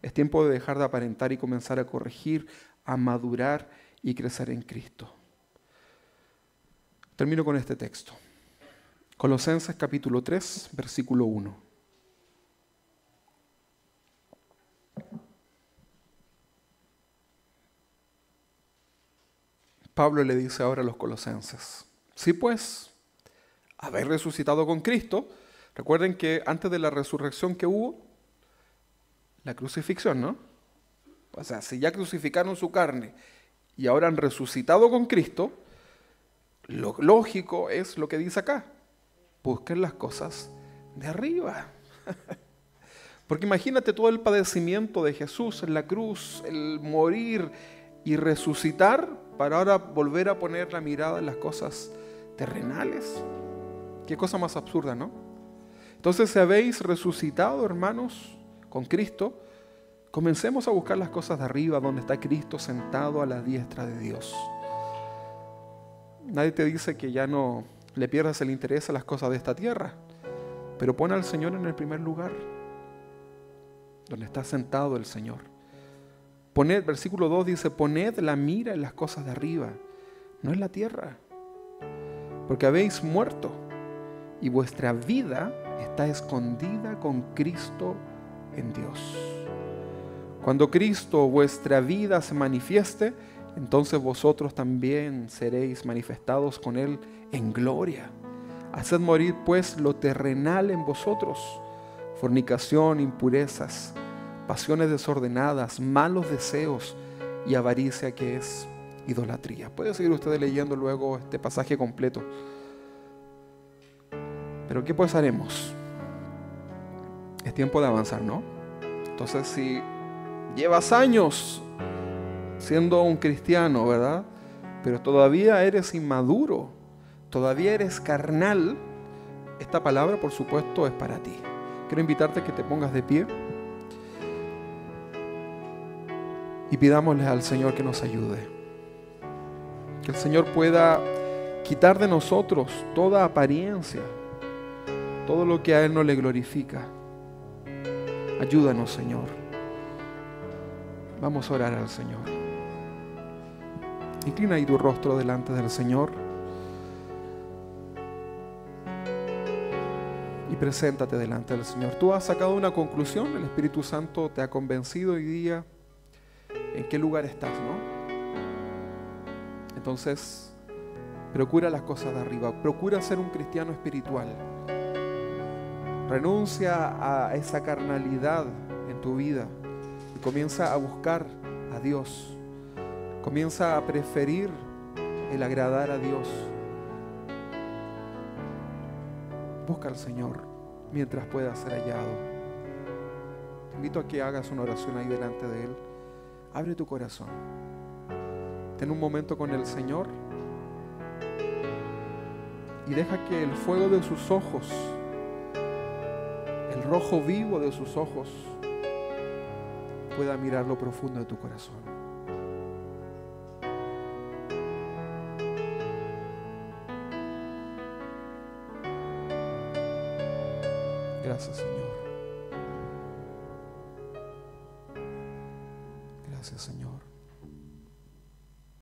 Es tiempo de dejar de aparentar y comenzar a corregir, a madurar y crecer en Cristo. Termino con este texto. Colosenses capítulo 3, versículo 1. Pablo le dice ahora a los colosenses, sí pues, habéis resucitado con Cristo, Recuerden que antes de la resurrección que hubo, la crucifixión, ¿no? O sea, si ya crucificaron su carne y ahora han resucitado con Cristo, lo lógico es lo que dice acá. Busquen las cosas de arriba. Porque imagínate todo el padecimiento de Jesús en la cruz, el morir y resucitar para ahora volver a poner la mirada en las cosas terrenales. Qué cosa más absurda, ¿no? Entonces, si habéis resucitado, hermanos, con Cristo, comencemos a buscar las cosas de arriba, donde está Cristo sentado a la diestra de Dios. Nadie te dice que ya no le pierdas el interés a las cosas de esta tierra, pero pon al Señor en el primer lugar, donde está sentado el Señor. Poned, versículo 2 dice, poned la mira en las cosas de arriba, no en la tierra, porque habéis muerto y vuestra vida está escondida con Cristo en Dios. Cuando Cristo, vuestra vida, se manifieste, entonces vosotros también seréis manifestados con Él en gloria. Haced morir pues lo terrenal en vosotros: fornicación, impurezas, pasiones desordenadas, malos deseos y avaricia, que es idolatría. Puede seguir ustedes leyendo luego este pasaje completo. Pero ¿qué pues haremos? Es tiempo de avanzar, ¿no? Entonces, si llevas años siendo un cristiano, ¿verdad? Pero todavía eres inmaduro, todavía eres carnal, esta palabra, por supuesto, es para ti. Quiero invitarte a que te pongas de pie y pidámosle al Señor que nos ayude. Que el Señor pueda quitar de nosotros toda apariencia, todo lo que a Él no le glorifica. Ayúdanos, Señor. Vamos a orar al Señor. Inclina ahí tu rostro delante del Señor y preséntate delante del Señor. Tú has sacado una conclusión, el Espíritu Santo te ha convencido hoy día en qué lugar estás, ¿no? Entonces, procura las cosas de arriba, procura ser un cristiano espiritual. Renuncia a esa carnalidad en tu vida y comienza a buscar a Dios. Comienza a preferir el agradar a Dios. Busca al Señor mientras pueda ser hallado. Te invito a que hagas una oración ahí delante de Él. Abre tu corazón. Ten un momento con el Señor y deja que el fuego de sus ojos, el rojo vivo de sus ojos, pueda mirar lo profundo de tu corazón. Gracias, Señor. Gracias, Señor.